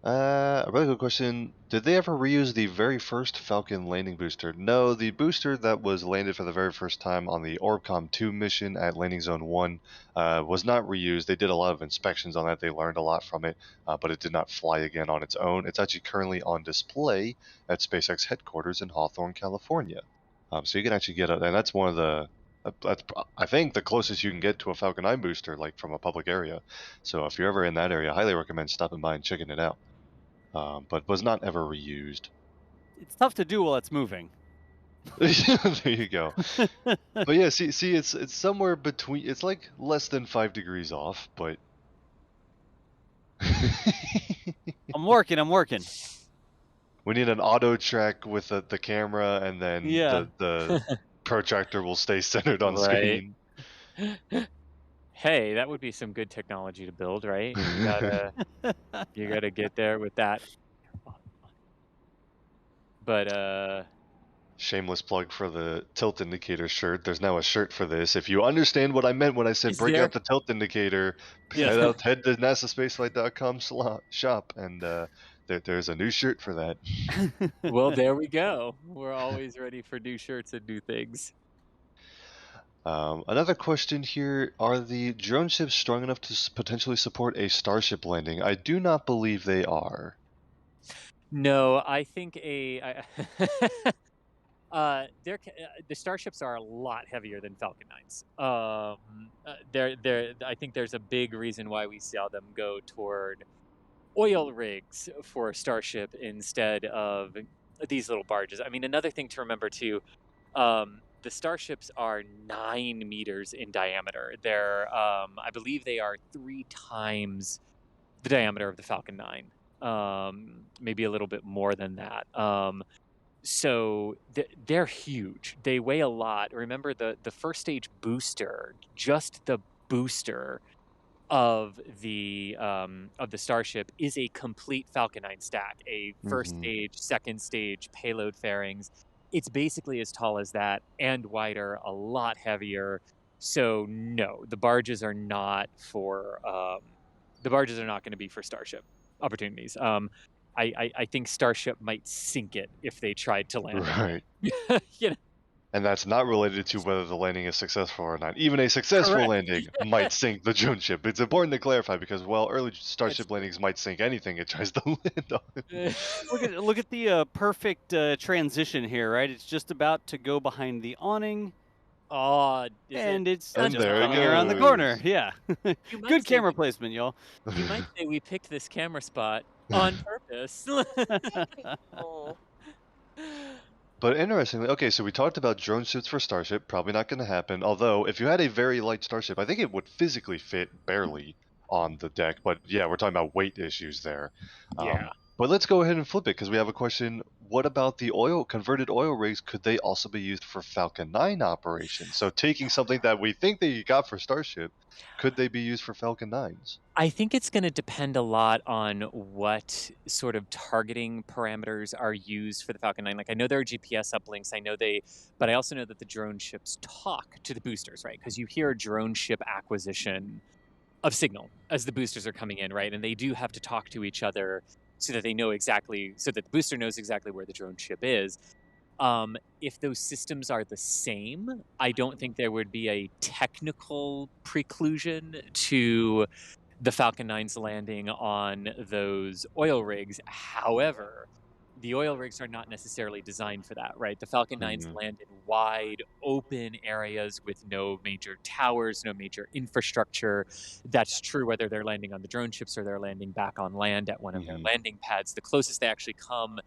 A really good question. Did they ever reuse the very first Falcon landing booster? No, the booster that was landed for the very first time on the Orbcomm 2 mission at Landing Zone 1 was not reused. They did a lot of inspections on that. They learned a lot from it, but it did not fly again on its own. It's actually currently on display at SpaceX headquarters in Hawthorne, California. So you can actually get it, and that's one of the. That's, I think, the closest you can get to a Falcon 9 booster, like from a public area. So if you're ever in that area, I highly recommend stopping by and checking it out. But was not ever reused. It's tough to do while it's moving. There you go. But yeah, see, it's somewhere between. It's like less than 5 degrees off, but. I'm working. We need an auto track with the camera, and then Yeah. the protractor will stay centered on Right. screen. Hey, that would be some good technology to build, right? You gotta get there with that. But Shameless plug for the tilt indicator shirt. There's now a shirt for this. If you understand what I meant when I said Is break there? out the tilt indicator, Yeah. head to NASASpaceflight.com shop, and there's a new shirt for that. Well, there we go. We're always ready for new shirts and new things. Another question here: are the drone ships strong enough to potentially support a Starship landing? I do not believe they are. No, I think the starships are a lot heavier than Falcon 9s. I think there's a big reason why we saw them go toward oil rigs for a Starship instead of these little barges. I mean, another thing to remember too, the Starships are 9 meters in diameter. I believe they are 3 times the diameter of the Falcon 9, maybe a little bit more than that. So they're huge. They weigh a lot. Remember the first stage booster, just the booster of the Starship is a complete Falcon 9 stack, a first stage, second stage payload fairings. It's basically as tall as that and wider, a lot heavier. So no, the barges are not going to be for Starship opportunities. I think Starship might sink it if they tried to land Right. it. You know? And that's not related to whether the landing is successful or not. Even a successful Correct. landing might sink the drone ship. It's important to clarify because while early Starship landings might sink anything it tries to land on. Look at the perfect transition here, right? It's just about to go behind the awning. Oh, and it's And just there it coming around the goes. corner. Yeah. You might Good say camera placement, y'all. You might say we picked this camera spot on purpose. Oh. But interestingly, okay, so we talked about drone suits for Starship, probably not going to happen. Although, if you had a very light Starship, I think it would physically fit barely on the deck. But yeah, we're talking about weight issues there. Yeah. But let's go ahead and flip it because we have a question. What about the converted oil rigs? Could they also be used for Falcon 9 operations? So taking something that we think that you got for Starship, could they be used for Falcon 9s? I think it's going to depend a lot on what sort of targeting parameters are used for the Falcon 9. Like, I know there are GPS uplinks. But I also know that the drone ships talk to the boosters, right? Because you hear a drone ship acquisition of signal as the boosters are coming in, right? And they do have to talk to each other so that the booster knows exactly where the drone ship is. If those systems are the same, I don't think there would be a technical preclusion to the Falcon 9's landing on those oil rigs. However, the oil rigs are not necessarily designed for that, right? The Falcon 9's land in wide open areas with no major towers, no major infrastructure. That's true whether they're landing on the drone ships or they're landing back on land at one of their landing pads. The closest they actually come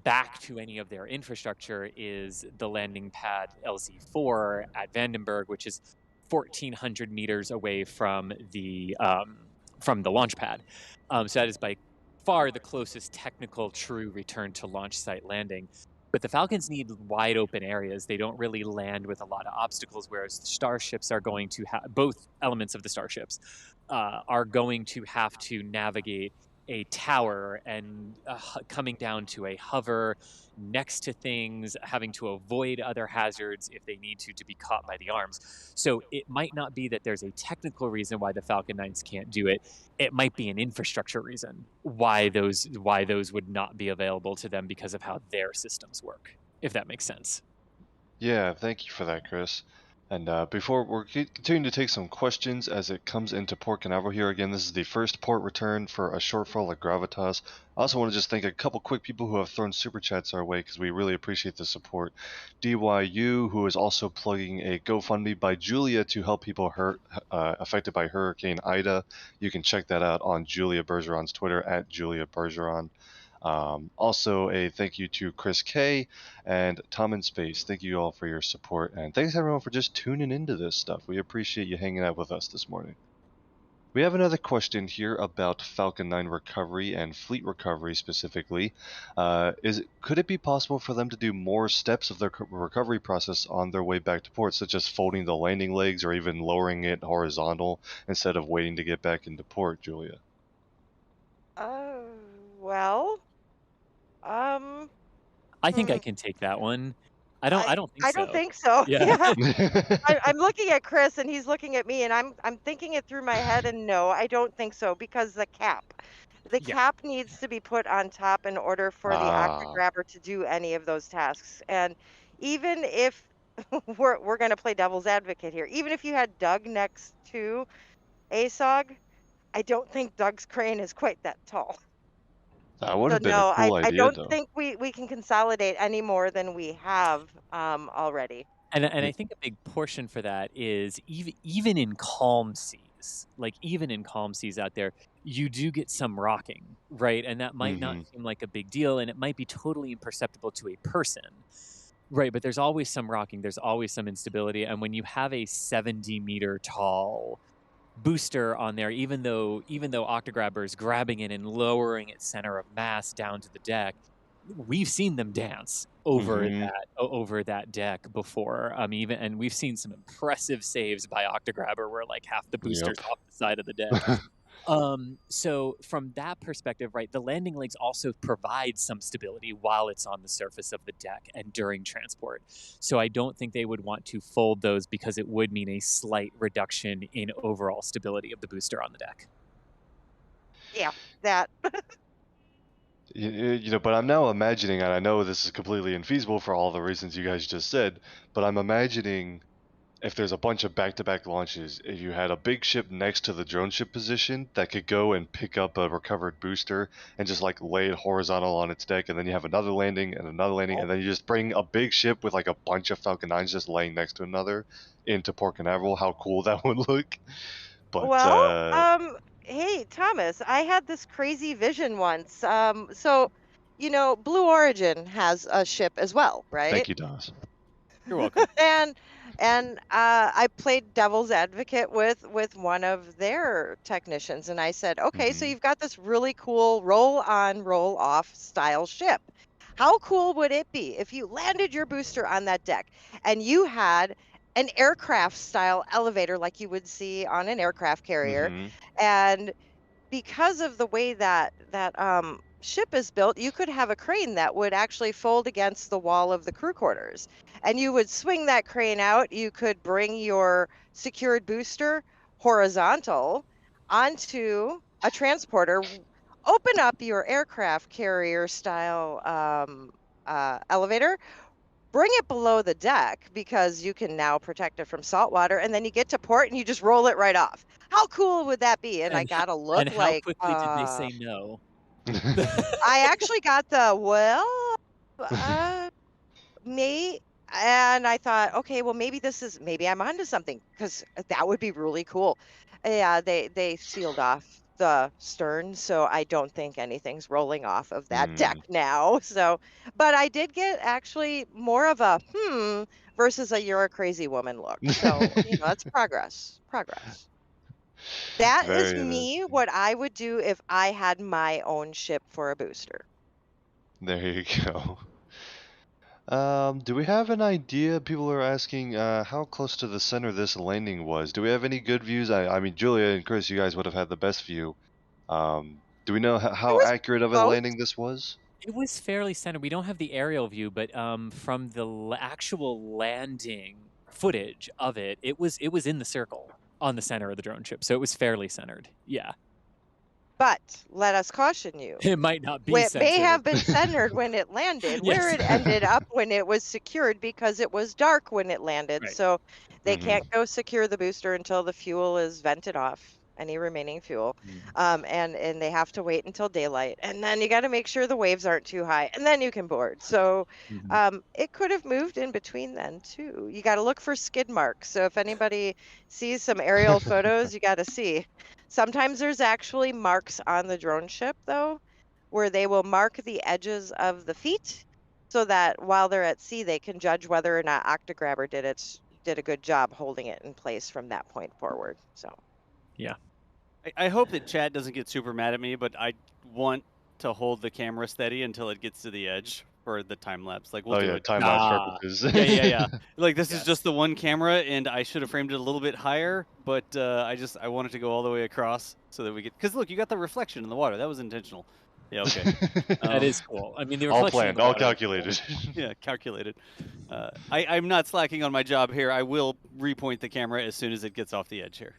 back to any of their infrastructure is the landing pad LZ4 at Vandenberg, which is 1,400 meters away from the launch pad. So that is by far the closest technical true return to launch site landing. But the Falcons need wide open areas. They don't really land with a lot of obstacles, whereas the Starships are going to have, both elements of the Starships are going to have to navigate a tower and coming down to a hover next to things, having to avoid other hazards if they need to be caught by the arms. So it might not be that there's a technical reason why the Falcon 9s can't do it. It might be an infrastructure reason why those would not be available to them because of how their systems work, if that makes sense. Yeah, thank you for that, Chris. And before we're continuing to take some questions as it comes into Port Canaveral here again, this is the first port return for A Shortfall of Gravitas. I also want to just thank a couple quick people who have thrown super chats our way because we really appreciate the support. DYU, who is also plugging a GoFundMe by Julia to help people affected by Hurricane Ida. You can check that out on Julia Bergeron's Twitter at Julia Bergeron. Also, a thank you to Chris K and Tom in Space. Thank you all for your support, and thanks everyone for just tuning into this stuff. We appreciate you hanging out with us this morning. We have another question here about Falcon 9 recovery and fleet recovery specifically. Could it be possible for them to do more steps of their recovery process on their way back to port, such as folding the landing legs or even lowering it horizontal instead of waiting to get back into port, Julia? Well, um, I think I can take that one. I don't think I so. don't think so. Yeah. I'm looking at Chris and he's looking at me and I'm thinking it through my head and no, I don't think so because the Yeah. cap needs to be put on top in order for the Octagrabber to do any of those tasks. And even if we're going to play devil's advocate here, even if you had Doug next to ASOG, I don't think Doug's crane is quite that tall. That would So have been a no, cool I idea, don't though. think we can consolidate any more than we have already. And I think a big portion for that is even in calm seas, like even in calm seas out there, you do get some rocking, right? And that might not seem like a big deal, and it might be totally imperceptible to a person, right? But there's always some rocking, there's always some instability, and when you have a 70-meter tall booster on there, even though Octagrabber is grabbing it and lowering its center of mass down to the deck, we've seen them dance over that deck before. And we've seen some impressive saves by Octagrabber where like half the boosters off the side of the deck. So from that perspective, right, the landing legs also provide some stability while it's on the surface of the deck and during transport. So I don't think they would want to fold those because it would mean a slight reduction in overall stability of the booster on the deck. Yeah, that. But I'm now imagining, and I know this is completely infeasible for all the reasons you guys just said, but I'm imagining if there's a bunch of back-to-back launches, if you had a big ship next to the drone ship position that could go and pick up a recovered booster and just like lay it horizontal on its deck, and then you have another landing and another landing, and then you just bring a big ship with like a bunch of Falcon 9s just laying next to another into Port Canaveral, how cool that would look. But Well, hey Thomas, I had this crazy vision once. So, Blue Origin has a ship as well, right? Thank you, Dawes. You're welcome. and I played devil's advocate with one of their technicians, and I said, okay, so you've got this really cool roll on, roll off style ship. How cool would it be if you landed your booster on that deck and you had an aircraft style elevator like you would see on an aircraft carrier, and because of the way that ship is built, you could have a crane that would actually fold against the wall of the crew quarters, and you would swing that crane out. You could bring your secured booster horizontal onto a transporter, open up your aircraft carrier style elevator, bring it below the deck because you can now protect it from salt water, and then you get to port and you just roll it right off. How cool would that be? And I got to look and how like, quickly did they say no? I actually got the, me, and I thought, okay, well, maybe I'm onto something because that would be really cool. Yeah, they sealed off the stern, so I don't think anything's rolling off of that deck now. So, but I did get actually more of a versus a you're a crazy woman look. So, that's progress. That is Very me, interesting. what I would do if I had my own ship for a booster. There you go. Do we have an idea? People are asking how close to the center this landing was. Do we have any good views? I mean, Julia and Chris, you guys would have had the best view. Do we know how was accurate of a close. landing this was? It was fairly centered. We don't have the aerial view, but from the actual landing footage of it, it was in the circle on the center of the drone ship, so it was fairly centered. Yeah, But let us caution you. it might not be It may have centered. been centered when it landed. Where Yes. it ended up when it was secured, because it was dark when it landed. Right. So they Mhm. can't go secure the booster until the fuel is vented off, any remaining fuel. And they have to wait until daylight. And then you got to make sure the waves aren't too high, and then you can board. So it could have moved in between then too. You got to look for skid marks. So if anybody sees some aerial photos, you got to see. Sometimes there's actually marks on the drone ship, though, where they will mark the edges of the feet so that while they're at sea, they can judge whether or not Octagrabber did a good job holding it in place from that point forward. So I hope that Chad doesn't get super mad at me, but I want to hold the camera steady until it gets to the edge for the time lapse. Like we'll do it. Time lapse Ah. purposes. Yeah. Like this is Yes. just the one camera, and I should have framed it a little bit higher, but I want it to go all the way across so that we get. Because look, you got the reflection in the water. That was intentional. Yeah. Okay. That is cool. I mean, the all reflection in planned, the all water is cool. calculated. Yeah, calculated. I'm not slacking on my job here. I will repoint the camera as soon as it gets off the edge here.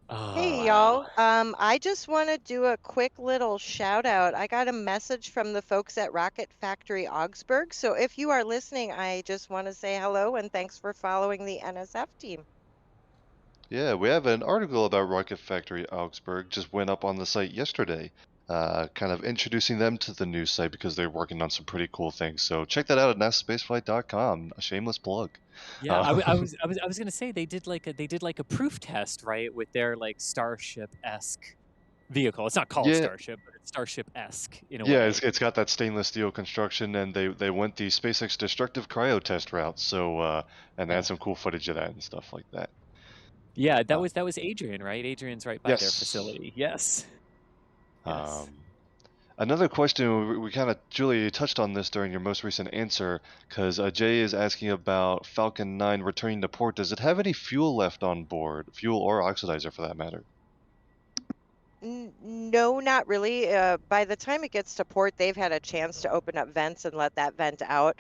hey y'all, I just want to do a quick little shout out. I got a message from the folks at Rocket Factory Augsburg. So if you are listening, I just want to say hello and thanks for following the NSF team. Yeah, we have an article about Rocket Factory Augsburg just went up on the site yesterday, kind of introducing them to the new site because they're working on some pretty cool things. So check that out at NASASpaceflight.com. A shameless plug. Yeah, I was gonna say they did like a proof test, right, with their like Starship-esque vehicle. It's not called Yeah. Starship, but it's Starship-esque in a way. Yeah, it's got that stainless steel construction, and they went the SpaceX destructive cryo test route. So and they had some cool footage of that and stuff like that. Yeah, that was Adrian, right? Adrian's right by their Yes. facility. Yes. Yes. Another question, we kind of, Julie, you touched on this during your most recent answer, because Jay is asking about Falcon 9 returning to port. Does it have any fuel left on board? Fuel or oxidizer, for that matter? No, not really. By the time it gets to port, they've had a chance to open up vents and let that vent out.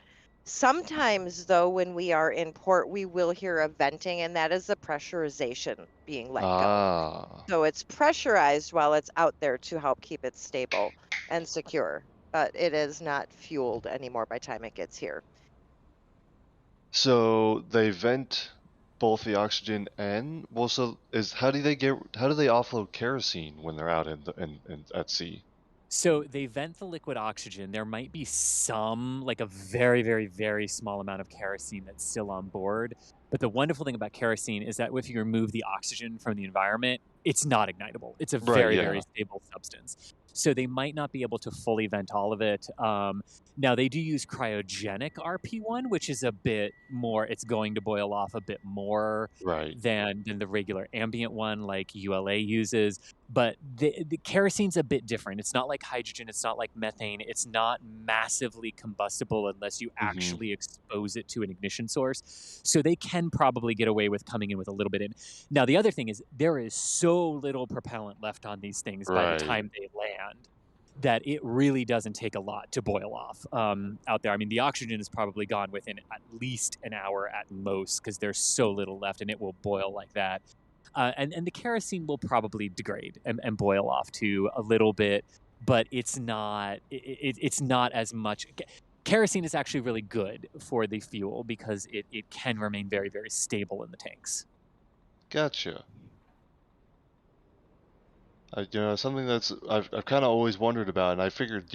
Sometimes, though, when we are in port, we will hear a venting, and that is the pressurization being let go. So it's pressurized while it's out there to help keep it stable and secure. But it is not fueled anymore by the time it gets here. So they vent both the oxygen and how do they offload kerosene when they're out at sea? So they vent the liquid oxygen. There might be some, like a very, very, very small amount of kerosene that's still on board. But the wonderful thing about kerosene is that if you remove the oxygen from the environment, it's not ignitable. It's a very, very stable substance. So they might not be able to fully vent all of it. Now, they do use cryogenic RP1, which is a bit more, it's going to boil off a bit more than the regular ambient one like ULA uses. But the kerosene's a bit different. It's not like hydrogen. It's not like methane. It's not massively combustible unless you actually expose it to an ignition source. So they can probably get away with coming in with a little bit in. Now, the other thing is there is so little propellant left on these things by the time they land that it really doesn't take a lot to boil off out there. I mean, the oxygen is probably gone within at least an hour at most because there's so little left and it will boil like that. And the kerosene will probably degrade and boil off too a little bit, but it's not as much. Kerosene is actually really good for the fuel because it can remain very, very stable in the tanks. Gotcha. Something that's I've kind of always wondered about, and I figured,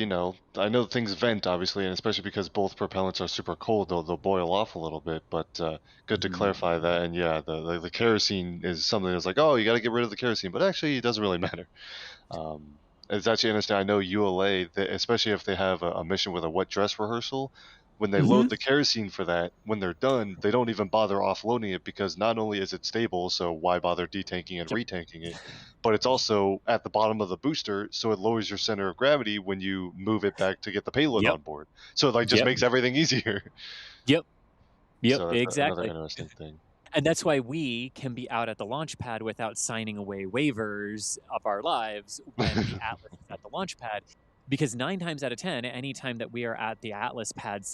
I know things vent obviously, and especially because both propellants are super cold, they'll boil off a little bit. But good to clarify that. And yeah, the kerosene is something that's like, oh, you got to get rid of the kerosene, but actually it doesn't really matter. It's actually interesting. I know ULA, especially if they have a mission with a wet dress rehearsal, when they load the kerosene for that, when they're done, they don't even bother offloading it because not only is it stable, so why bother detanking and retanking it, but it's also at the bottom of the booster, so it lowers your center of gravity when you move it back to get the payload on board. So it just makes everything easier. Yep, so that's exactly. another interesting thing. And that's why we can be out at the launch pad without signing away waivers of our lives when the Atlas is at the launch pad. Because 9 times out of 10, any time that we are at the Atlas pad...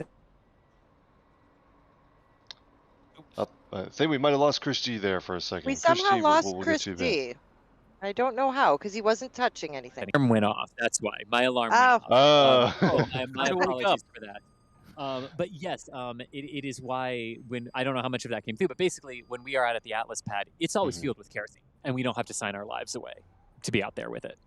I think we might have lost Chris G there for a second. We Chris somehow G, lost we'll Chris get you back. G. I don't know how, because he wasn't touching anything. Alarm went off. That's why. My alarm Oh. went off. My to wake apologies for that. But yes, it is why when I don't know how much of that came through, but basically when we are out at the Atlas pad, it's always fueled with kerosene, and we don't have to sign our lives away to be out there with it.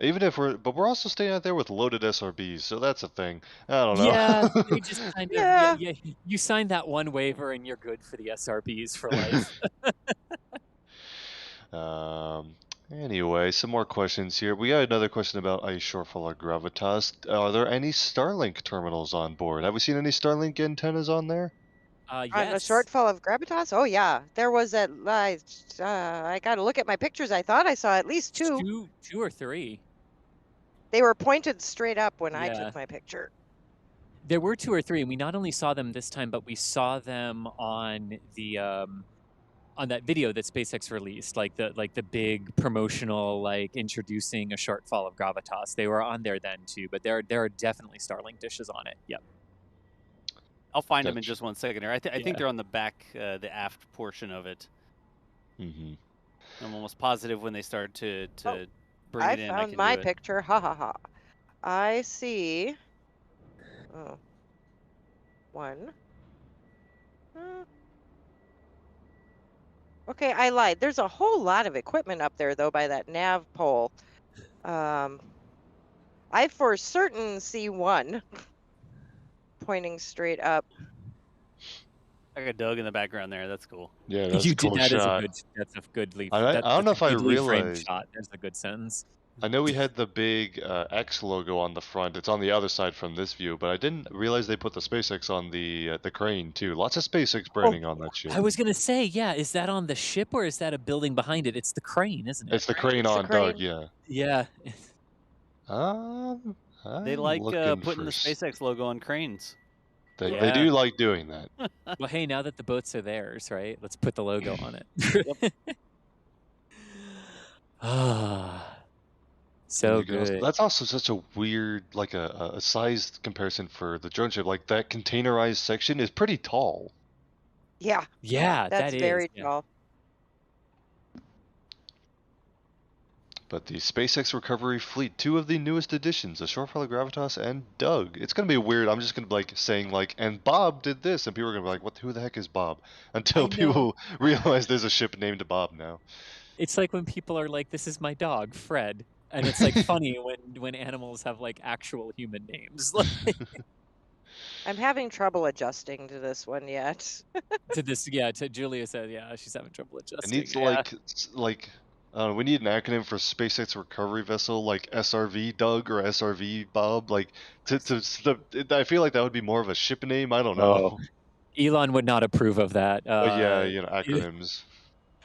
Even if but we're also staying out there with loaded SRBs, so that's a thing. I don't know. Yeah, they just kind of you sign that one waiver and you're good for the SRBs for life. Anyway, some more questions here. We got another question about A Shortfall of Gravitas. Are there any Starlink terminals on board? Have we seen any Starlink antennas on there? On A Shortfall of Gravitas? Oh, yeah. There was at I got to look at my pictures. I thought I saw at least 2. 2 or 3. They were pointed straight up when I took my picture. There were 2 or 3, and we not only saw them this time, but we saw them on the on that video that SpaceX released, like the big promotional, like introducing A Shortfall of Gravitas. They were on there then too, but there are definitely Starlink dishes on it. Yep. I'll find them in just 1 second here. I think they're on the back, the aft portion of it. Mm-hmm. I'm almost positive when they start to bring it in. I found my picture. Ha ha ha. I see. Oh. 1. Okay, I lied. There's a whole lot of equipment up there, though, by that nav pole. I for certain see 1 pointing straight up. I got Doug in the background there. That's cool. Yeah, that's a cool shot. That's a good leaf. I don't know if I realized. Shot. There's a good sentence. I know we had the big X logo on the front. It's on the other side from this view, but I didn't realize they put the SpaceX on the crane too. Lots of SpaceX branding on that ship. I was gonna say, yeah, is that on the ship or is that a building behind it? It's the crane, isn't it? It's the crane on Doug, yeah. Yeah. They like putting the SpaceX logo on cranes. They do like doing that. Well, hey, now that the boats are theirs, right? Let's put the logo on it. So good. That's also such a weird, like a size comparison for the drone ship. Like that containerized section is pretty tall. Yeah. Yeah, that's very tall. But the SpaceX recovery fleet, 2 of the newest additions, A Shortfall of Gravitas and Doug. It's gonna be weird. I'm just gonna be like saying like, and Bob did this, and people are gonna be like, what? Who the heck is Bob? Until people realize there's a ship named Bob now. It's like when people are like, this is my dog, Fred. And it's like funny when animals have like actual human names. I'm having trouble adjusting to this one yet. To Julia said, she's having trouble adjusting. It needs like we need an acronym for SpaceX recovery vessel, like SRV Doug or SRV Bob. Like I feel like that would be more of a ship name. I don't know. Elon would not approve of that. But yeah, acronyms.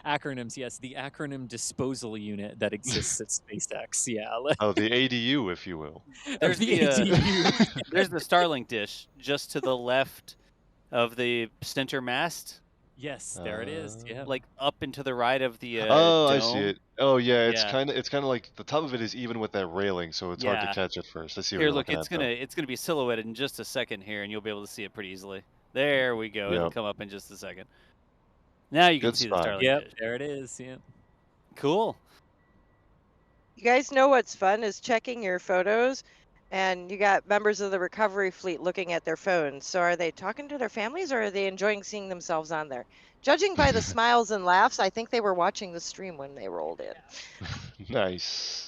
Acronyms, yes. The acronym disposal unit that exists at SpaceX, yeah. Oh, the ADU, if you will. There's the ADU. There's the Starlink dish just to the left of the center mast. Yes, there it is. Yeah, like up and to the right of the. Dome. I see it. Oh yeah, it's kind of like the top of it is even with that railing, so it's hard to catch at first. I see. Here, look, it's gonna be silhouetted in just a second here, and you'll be able to see it pretty easily. There we go. It'll come up in just a second. Now you can see the Starlink. Yep, there it is. Yeah. Cool. You guys know what's fun is checking your photos, and you got members of the recovery fleet looking at their phones. So are they talking to their families, or are they enjoying seeing themselves on there? Judging by the smiles and laughs, I think they were watching the stream when they rolled in. Nice.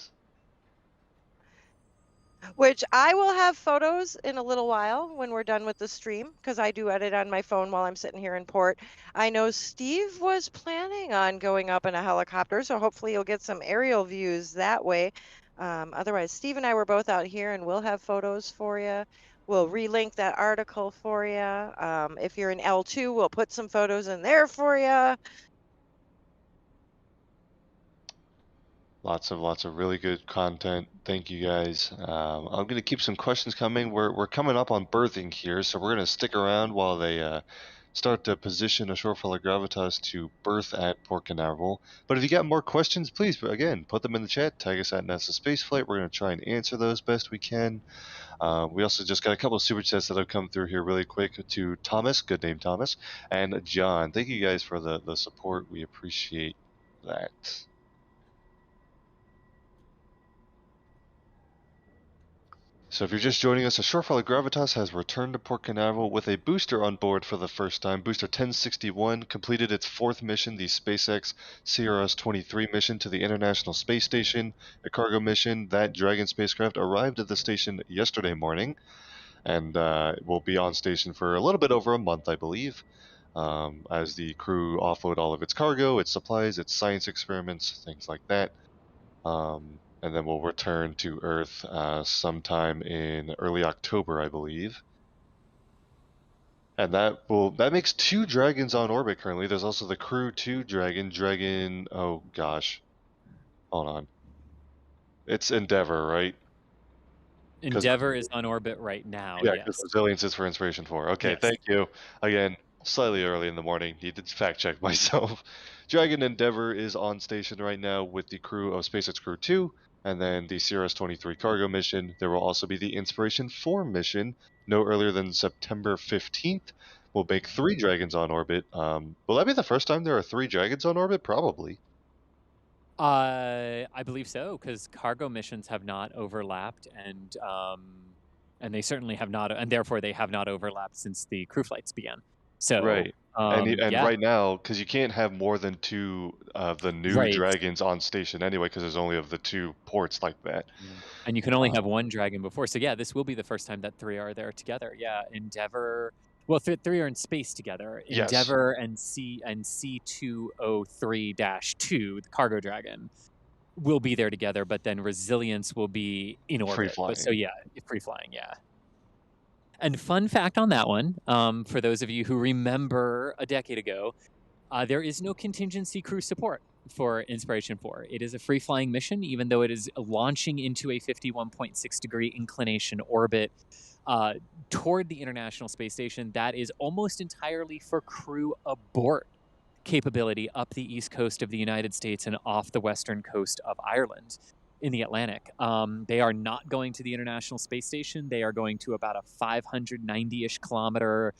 Which I will have photos in a little while when we're done with the stream, because I do edit on my phone while I'm sitting here in port. I know Steve was planning on going up in a helicopter, so hopefully you'll get some aerial views that way. Otherwise, Steve and I were both out here, and we'll have photos for you. We'll relink that article for you. If you're in L2, we'll put some photos in there for you. Lots of really good content. Thank you guys. I'm gonna keep some questions coming. We're coming up on berthing here, so we're gonna stick around while they start to position A Shortfall of Gravitas to berth at Port Canaveral. But if you got more questions, please, again, put them in the chat. Tag us at NASASpaceflight. We're going to try and answer those best we can. We also just got a couple of super chats that have come through here really quick to Thomas, good name Thomas, and John. Thank you guys for the support. We appreciate that. So if you're just joining us, A Shortfall of Gravitas has returned to Port Canaveral with a booster on board for the first time. Booster 1061 completed its 4th mission, the SpaceX CRS-23 mission to the International Space Station, a cargo mission. That Dragon spacecraft arrived at the station yesterday morning and will be on station for a little bit over a month, I believe, as the crew offload all of its cargo, its supplies, its science experiments, things like that. And then we'll return to Earth sometime in early October, I believe. And that makes 2 Dragons on orbit currently. There's also the Crew 2 Dragon. Oh gosh, hold on. It's Endeavor, right? Endeavor is on orbit right now. Yeah, yes. because Resilience is for Inspiration 4. Okay, yes. Thank you. Again, slightly early in the morning. Need to fact check myself. Dragon Endeavor is on station right now with the crew of SpaceX Crew 2. And then the CRS-23 cargo mission. There will also be the Inspiration 4 mission, no earlier than September 15th. We'll make 3 Dragons on orbit. Will that be the first time there are 3 Dragons on orbit? Probably. I believe so, because cargo missions have not overlapped, and they certainly have not, and therefore they have not overlapped since the crew flights began. So right. And yeah. right now, because you can't have more than 2 of the new Dragons on station anyway, because there's only of the 2 ports like that. And you can only have 1 Dragon before. So yeah, this will be the first time that 3 are there together. Yeah, Endeavor. Well, 3 are in space together. Yes. Endeavor and C203-2, the cargo Dragon, will be there together. But then Resilience will be in orbit. Free flying. So yeah, free flying. Yeah. And fun fact on that one, for those of you who remember a decade ago, there is no contingency crew support for Inspiration 4. It is a free-flying mission, even though it is launching into a 51.6-degree inclination orbit toward the International Space Station. That is almost entirely for crew abort capability up the east coast of the United States and off the western coast of Ireland in the Atlantic. They are not going to the International Space Station. They are going to about a 590-ish kilometer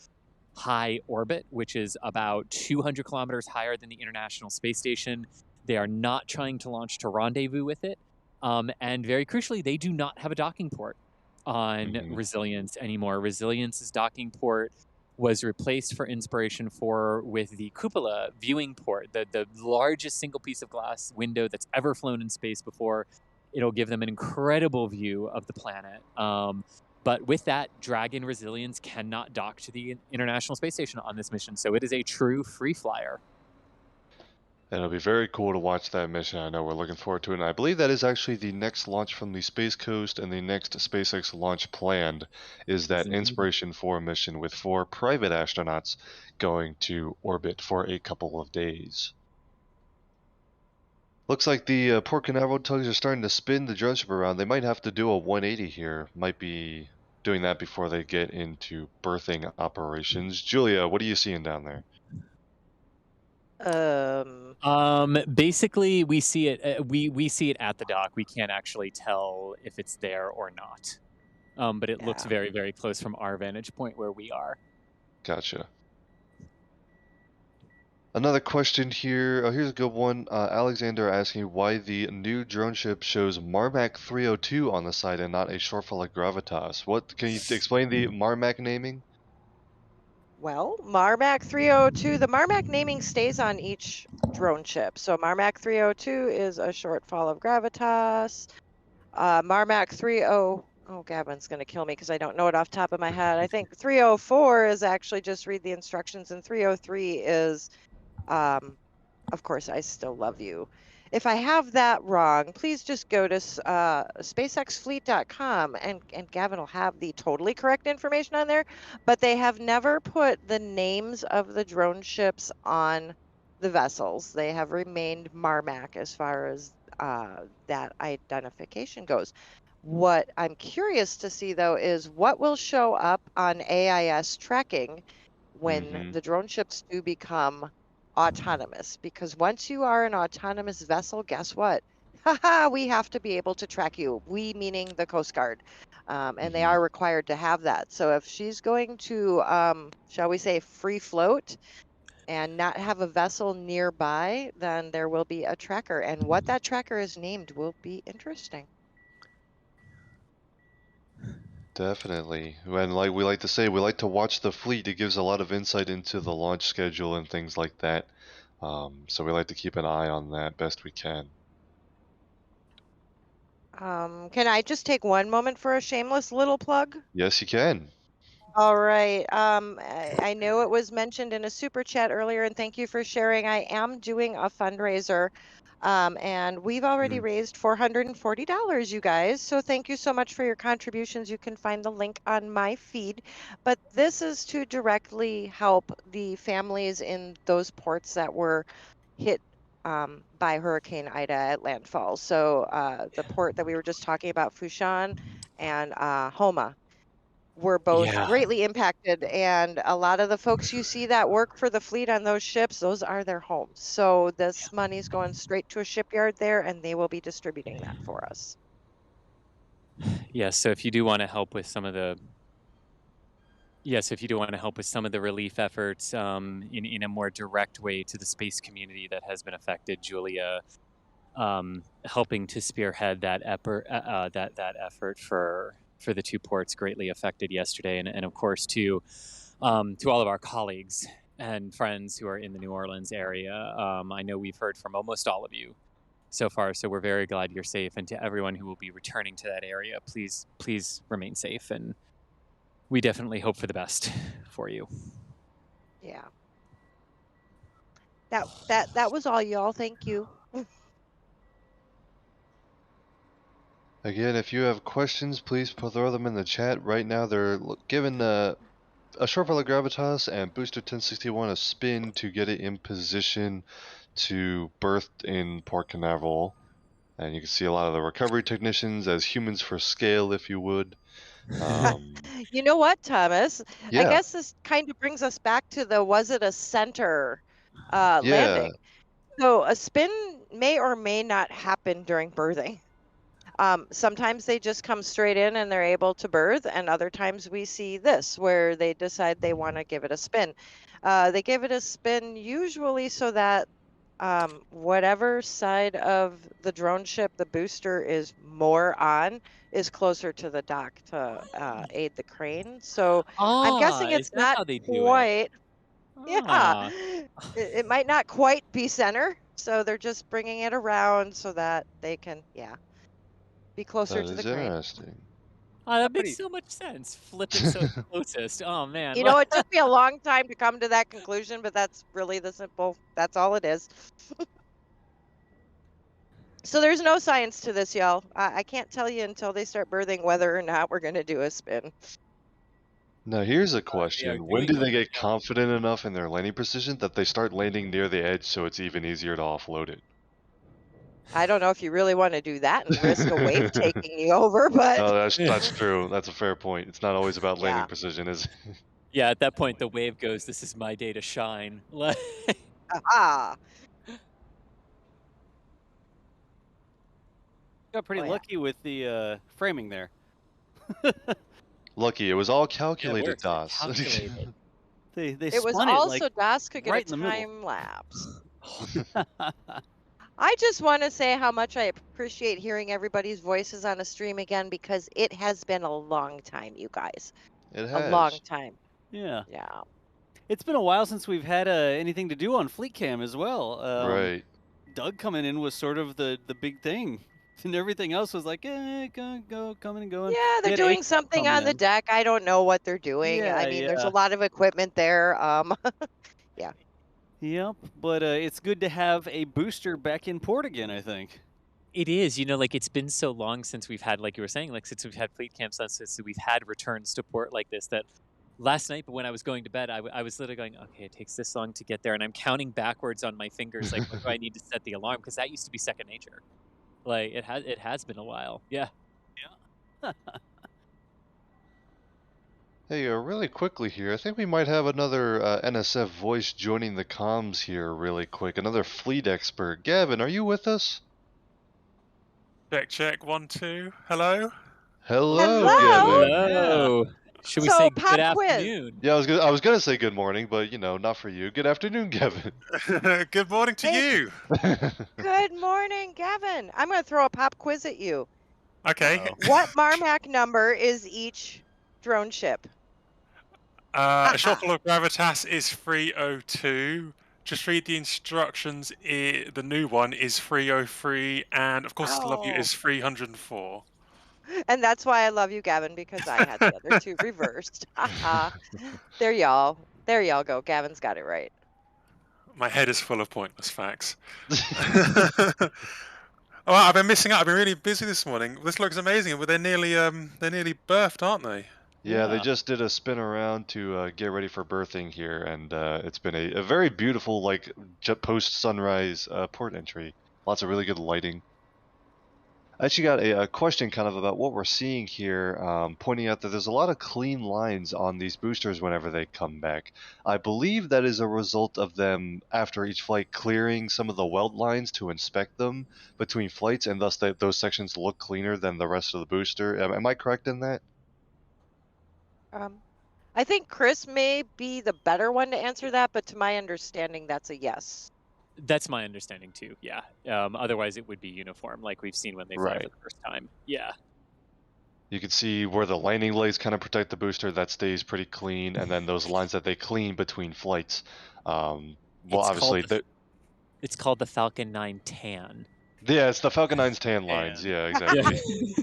high orbit, which is about 200 kilometers higher than the International Space Station. They are not trying to launch to rendezvous with it. And very crucially, they do not have a docking port on Resilience anymore. Resilience's docking port was replaced for Inspiration 4 with the Cupola viewing port, the largest single piece of glass window that's ever flown in space before. It'll give them an incredible view of the planet. But with that, Dragon Resilience cannot dock to the International Space Station on this mission, so it is a true free flyer. It'll be very cool to watch that mission. I know we're looking forward to it, and I believe that is actually the next launch from the Space Coast, and the next SpaceX launch planned is that Inspiration 4 mission with 4 private astronauts going to orbit for a couple of days. Looks like the Port Canaveral tugs are starting to spin the Droneship around. They might have to do a 180 here. Might be doing that before they get into berthing operations. Julia, what are you seeing down there? Basically, we see it. We see it at the dock. We can't actually tell if it's there or not. But it looks very, very close from our vantage point where we are. Gotcha. Another question here. Oh, here's a good one. Alexander asking why the new drone ship shows Marmac 302 on the side and not A Shortfall of Gravitas. What can you explain the Marmac naming? Well, Marmac 302, the Marmac naming stays on each drone ship. So Marmac 302 is A Shortfall of Gravitas. Marmac 30, oh, Gavin's going to kill me because I don't know it off the top of my head. I think 304 is actually just read the instructions, and 303 is, of course, I Still Love You. If I have that wrong, please just go to spacexfleet.com and Gavin will have the totally correct information on there. But they have never put the names of the drone ships on the vessels. They have remained Marmac as far as that identification goes. What I'm curious to see, though, is what will show up on AIS tracking when the drone ships do become autonomous. Because once you are an autonomous vessel, guess what? Haha, we have to be able to track you. We meaning the Coast Guard. And they are required to have that. So if she's going to, shall we say, free float and not have a vessel nearby, then there will be a tracker. And what that tracker is named will be interesting. Definitely. And like we like to say, we like to watch the fleet. It gives a lot of insight into the launch schedule and things like that. So we like to keep an eye on that best we can. Can I just take one moment for a shameless little plug? Yes, you can. All right. I know it was mentioned in a super chat earlier, and thank you for sharing. I am doing a fundraiser, and we've already raised $440, you guys. So thank you so much for your contributions. You can find the link on my feed. But this is to directly help the families in those ports that were hit by Hurricane Ida at landfall. So the port that we were just talking about, Fushan, and Homa, were both greatly impacted, and a lot of the folks you see that work for the fleet on those ships, those are their homes. So this money's going straight to a shipyard there, and they will be distributing that for us. Yes, so if you do want to help with some of the relief efforts in a more direct way to the space community that has been affected, Julia helping to spearhead that effort for the two ports greatly affected yesterday, and of course to all of our colleagues and friends who are in the New Orleans area. I know we've heard from almost all of you so far, so we're very glad you're safe. And to everyone who will be returning to that area, please remain safe, and we definitely hope for the best for you. Yeah. That was all, y'all. Thank you. Again, if you have questions, please throw them in the chat. Right now, they're giving A Shortfall of Gravitas and Booster 1061 a spin to get it in position to berth in Port Canaveral. And you can see a lot of the recovery technicians as humans for scale, if you would. You know what, Thomas? Yeah. I guess this kind of brings us back to the was it a center landing. So a spin may or may not happen during berthing. Sometimes they just come straight in and they're able to berth, and other times we see this where they decide they want to give it a spin. They give it a spin usually so that whatever side of the drone ship the booster is more on is closer to the dock to aid the crane. So I'm guessing it's not quite. Yeah, it might not quite be center, so they're just bringing it around so that they can, be closer to the crane. Interesting. Oh, that makes so much sense. Flipping so closest. Oh man. You know, it took me a long time to come to that conclusion, but that's really that's all it is. So there's no science to this, y'all. I can't tell you until they start berthing whether or not we're going to do a spin. Now here's a question. When do they get confident enough in their landing precision that they start landing near the edge so it's even easier to offload it? I don't know if you really want to do that and risk a wave taking you over, but... Oh, that's true. That's a fair point. It's not always about landing precision, is it? Yeah, at that point, the wave goes, this is my day to shine. Aha! Got pretty lucky with the framing there. Lucky. It was all calculated, DOS. Calculated. It was also like DOS could get right a in the time lapse. I just want to say how much I appreciate hearing everybody's voices on a stream again, because it has been a long time, you guys. It has. A long time. Yeah. Yeah. It's been a while since we've had anything to do on Fleet Cam as well. Right. Doug coming in was sort of the big thing. And everything else was like, go, coming and going. Yeah, they're doing something on the deck. I don't know what they're doing. Yeah, I mean, there's a lot of equipment there. Yeah. Yep, but it's good to have a booster back in port again, I think. It is, like it's been so long since we've had, like you were saying, like since we've had fleet camps, since we've had returns to port like this, that last night, but when I was going to bed, I was literally going, okay, it takes this long to get there. And I'm counting backwards on my fingers, like, what do I need to set the alarm? Because that used to be second nature. Like, it has been a while. Yeah. Yeah. Hey, really quickly here, I think we might have another NSF voice joining the comms here really quick. Another fleet expert. Gavin, are you with us? Check, check, 1, 2. Hello? Hello, Hello. Gavin. Hello. Should we So, say pop good quiz. afternoon? Yeah, I was gonna say good morning, but not for you. Good afternoon, Gavin. Good morning to Hey. you. Good morning, Gavin. I'm going to throw a pop quiz at you. Okay. What Marmac number is each drone ship? A Shortfall of Gravitas is 302. Just read the instructions. The new one is 303. And, of course, the love you is 304. And that's why I love you, Gavin, because I had the other two reversed. There y'all go. Gavin's got it right. My head is full of pointless facts. Oh, I've been missing out. I've been really busy this morning. This looks amazing. But they're nearly birthed, aren't they? Yeah, they just did a spin around to get ready for berthing here, and it's been a very beautiful, like, post-sunrise port entry. Lots of really good lighting. I actually got a question kind of about what we're seeing here, pointing out that there's a lot of clean lines on these boosters whenever they come back. I believe that is a result of them, after each flight, clearing some of the weld lines to inspect them between flights, and thus those sections look cleaner than the rest of the booster. Am I correct in that? I think Chris may be the better one to answer that, but to my understanding, that's a yes. That's my understanding too. Yeah. Otherwise, it would be uniform, like we've seen when they fly for the first time. Yeah. You can see where the landing legs kind of protect the booster. That stays pretty clean, and then those lines that they clean between flights. Obviously, it's called the Falcon 9 tan. Yeah, it's the Falcon 9's tan lines. Yeah, exactly.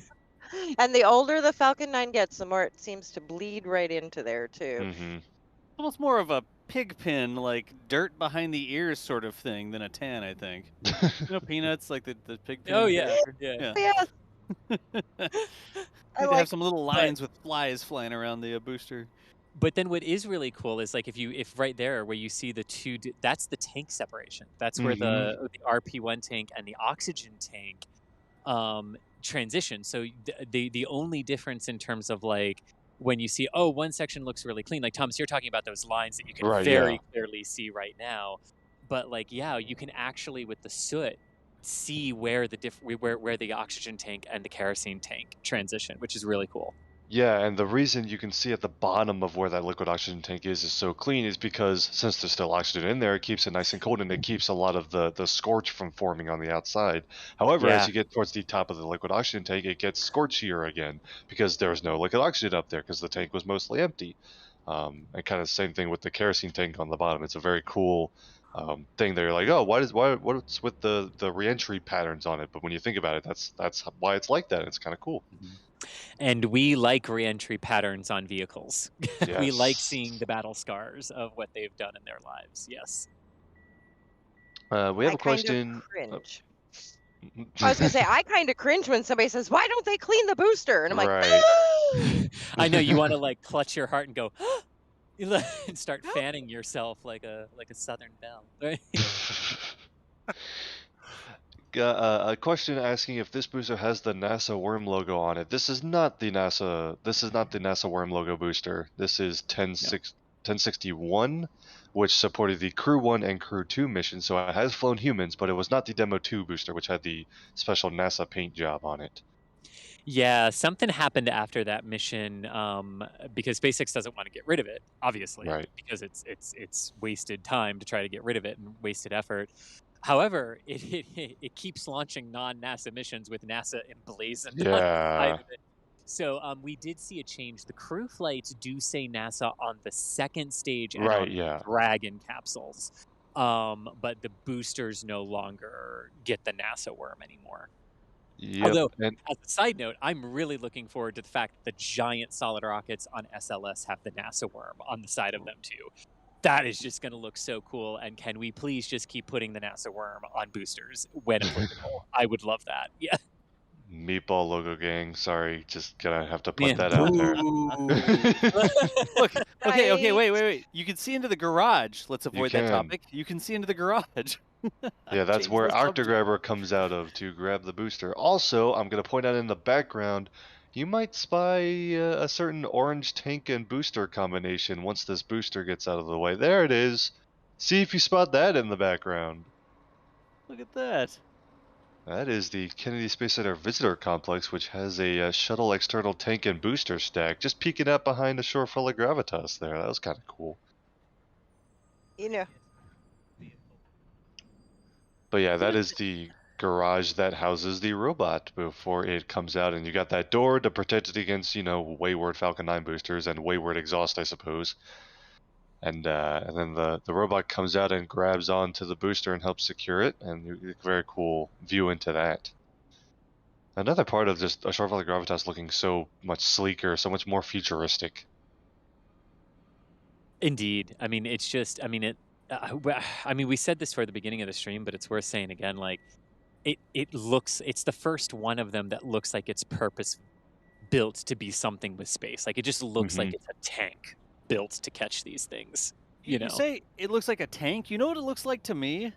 And the older the Falcon 9 gets, the more it seems to bleed right into there, too. Mm-hmm. Almost more of a pig pen, like dirt behind the ears sort of thing than a tan, I think. Peanuts, like the pig pen. Oh, yeah. Yeah. I have some little lines with flies flying around the booster. But then what is really cool is, like, if right there where you see the two, that's the tank separation. That's where the RP1 tank and the oxygen tank transition. So the only difference in terms of, like, when you see, one section looks really clean, like Thomas, you're talking about those lines that you can very clearly see right now. But, like, yeah, you can actually, with the soot, see where the oxygen tank and the kerosene tank transition, which is really cool. Yeah, and the reason you can see at the bottom of where that liquid oxygen tank is so clean is because since there's still oxygen in there, it keeps it nice and cold, and it keeps a lot of the scorch from forming on the outside. However, as you get towards the top of the liquid oxygen tank, it gets scorchier again because there's no liquid oxygen up there because the tank was mostly empty. And kind of the same thing with the kerosene tank on the bottom. It's a very cool thing that you're like, what's with the reentry patterns on it? But when you think about it, that's why it's like that. It's kind of cool. And we like reentry patterns on vehicles. Yes. We like seeing the battle scars of what they've done in their lives. Yes. We have a question. Cringe. I was going to say, I kind of cringe when somebody says, why don't they clean the booster? And I'm like, I know, you want to, like, clutch your heart and go, and start fanning yourself like a Southern belle. Right? A question asking if this booster has the NASA worm logo on it. This is not the NASA worm logo booster. This is 1061, which supported the Crew 1 and Crew 2 missions, so it has flown humans, but it was not the Demo 2 booster, which had the special NASA paint job on it. Yeah, something happened after that mission because SpaceX doesn't want to get rid of it, obviously, because it's wasted time to try to get rid of it and wasted effort. However, it keeps launching non-NASA missions with NASA emblazoned on the side of it. So we did see a change. The crew flights do say NASA on the second stage and on the Dragon capsules. But the boosters no longer get the NASA worm anymore. Yep. Although, as a side note, I'm really looking forward to the fact that the giant solid rockets on SLS have the NASA worm on the side of them too. That is just going to look so cool. And can we please just keep putting the NASA worm on boosters when applicable? I would love that. Yeah. Meatball logo gang. Sorry, just gonna have to put that out there. Look, okay, wait. You can see into the garage. Let's avoid that topic. You can see into the garage. Yeah, that's where Octagrabber comes out of to grab the booster. Also, I'm gonna point out in the background, you might spy a certain orange tank and booster combination once this booster gets out of the way. There it is. See if you spot that in the background. Look at that. That is the Kennedy Space Center Visitor Complex, which has a shuttle external tank and booster stack just peeking out behind a Shortfall of Gravitas there. That was kind of cool. You know. But yeah, that is the garage that houses the robot before it comes out, and you got that door to protect it against, wayward Falcon 9 boosters and wayward exhaust, I suppose. And then the robot comes out and grabs onto the booster and helps secure it, and you get a very cool view into that. Another part of just A Shortfall of Gravitas looking so much sleeker, so much more futuristic. Indeed. I mean, it's just, we said this for the beginning of the stream, but it's worth saying again, like, it's the first one of them that looks like it's purpose built to be something with space. Like, it just looks like it's a tank built to catch these things. You say it looks like a tank. You know what it looks like to me?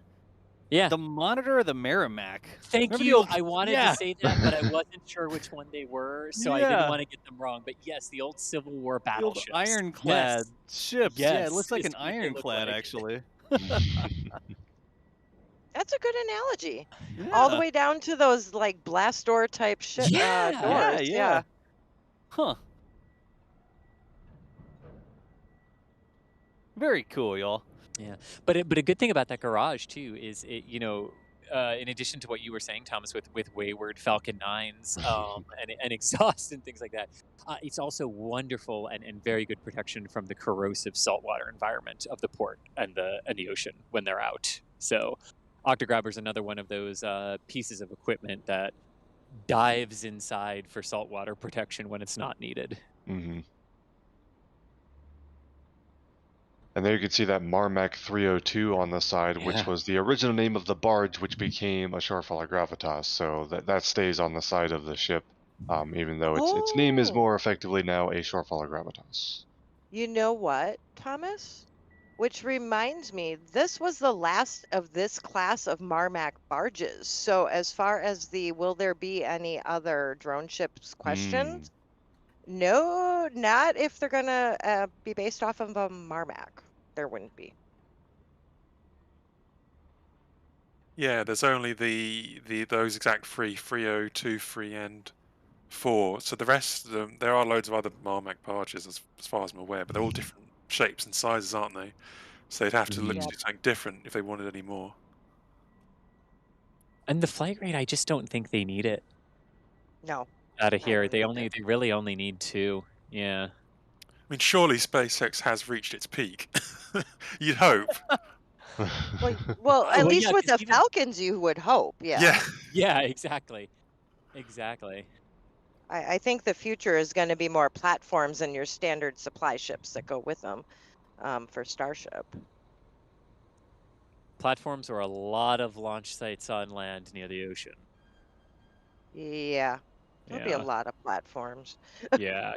Yeah. The Monitor of the Merrimack. Thank you. I wanted to say that, but I wasn't sure which one they were, so I didn't want to get them wrong. But yes, the old Civil War battleships. The ironclad ships. Yes. Yeah, it looks like an ironclad, actually. That's a good analogy. Yeah. All the way down to those like blast door type doors. Yeah. Huh. Very cool, y'all. Yeah, but a good thing about that garage too is it, in addition to what you were saying, Thomas, with wayward Falcon 9s and exhaust and things like that, it's also wonderful and very good protection from the corrosive saltwater environment of the port and the ocean when they're out. So Octagrabber is another one of those pieces of equipment that dives inside for saltwater protection when it's not needed. Mm-hmm. And there you can see that Marmac 302 on the side, which was the original name of the barge, which became A Shortfall of Gravitas. So that stays on the side of the ship, even though its name is more effectively now A Shortfall of Gravitas. You know what, Thomas? Which reminds me, this was the last of this class of Marmac barges. So as far as the will there be any other drone ships questions, no, not if they're going to be based off of a Marmac. There wouldn't be. Yeah, there's only those exact 302, 3 and 4. So the rest of them, there are loads of other Marmac barges as far as I'm aware, but they're all different shapes and sizes, aren't they? So they'd have to look to do something different if they wanted any more. And the flight rate, I just don't think they need it. No. Out of here, they really only need 2. Yeah. I mean, surely SpaceX has reached its peak. You'd hope. Well, at least with the Falcons, you would hope. Yeah. Yeah, exactly. I think the future is going to be more platforms and your standard supply ships that go with them for Starship. Platforms or a lot of launch sites on land near the ocean. Yeah. There'll be a lot of platforms. Yeah.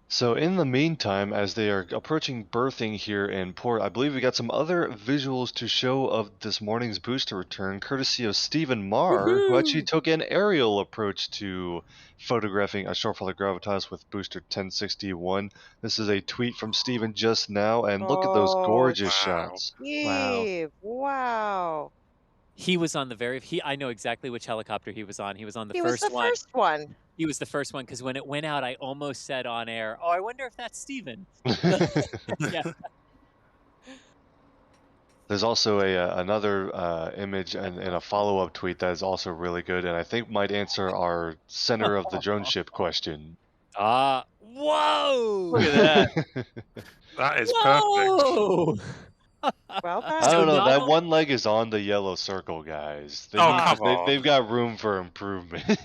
So in the meantime, as they are approaching berthing here in port, I believe we got some other visuals to show of this morning's booster return, courtesy of Stephen Marr, who actually took an aerial approach to photographing A Shortfall of Gravitas with booster 1061. This is a tweet from Stephen just now, and look at those gorgeous shots. Steve, wow. He was on I know exactly which helicopter he was on. He was on the first one. He was the first one. He was the first one, because when it went out, I almost said on air, "Oh, I wonder if that's Steven." Yeah. There's also another image and a follow-up tweet that is also really good, and I think might answer our center of the drone ship question. Whoa! Look at that. That is perfect. Well done. I don't know. That one leg is on the yellow circle, guys. They've got room for improvement.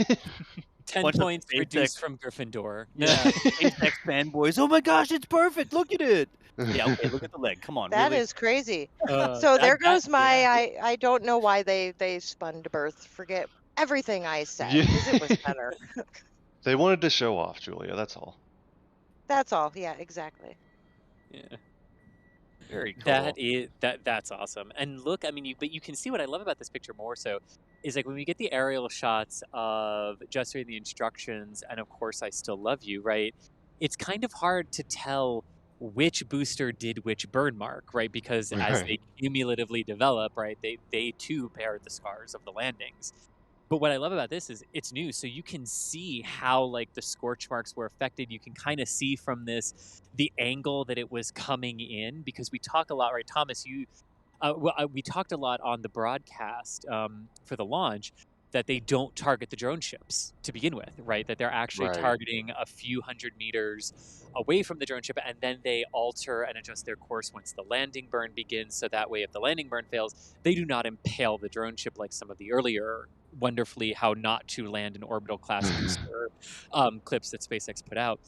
10 points reduced from Gryffindor. Yeah. SpaceX fanboys. Oh my gosh, it's perfect. Look at it. Yeah, okay, look at the leg. Come on. That is crazy. So there goes my, I don't know why they spun to birth. Forget everything I said, because it was better. They wanted to show off, Julia. That's all. That's all. Yeah, exactly. Yeah. Very cool. That's awesome. And look, I mean, but you can see what I love about this picture more so is like when we get the aerial shots of just reading the instructions, and of course I still love you, right? It's kind of hard to tell which booster did which burn mark, right? Because as they Right. cumulatively develop, right, they too bear the scars of the landings. But what I love about this is it's new, so you can see how like the scorch marks were affected. You can kind of see from this the angle that it was coming in because we talk a lot, right, Thomas? We talked a lot on the broadcast for the launch that they don't target the drone ships to begin with, right? That they're actually Right. targeting a few hundred meters away from the drone ship, and then they alter and adjust their course once the landing burn begins. So that way, if the landing burn fails, they do not impale the drone ship like some of the earlier wonderfully how not to land an orbital class booster clips that SpaceX put out.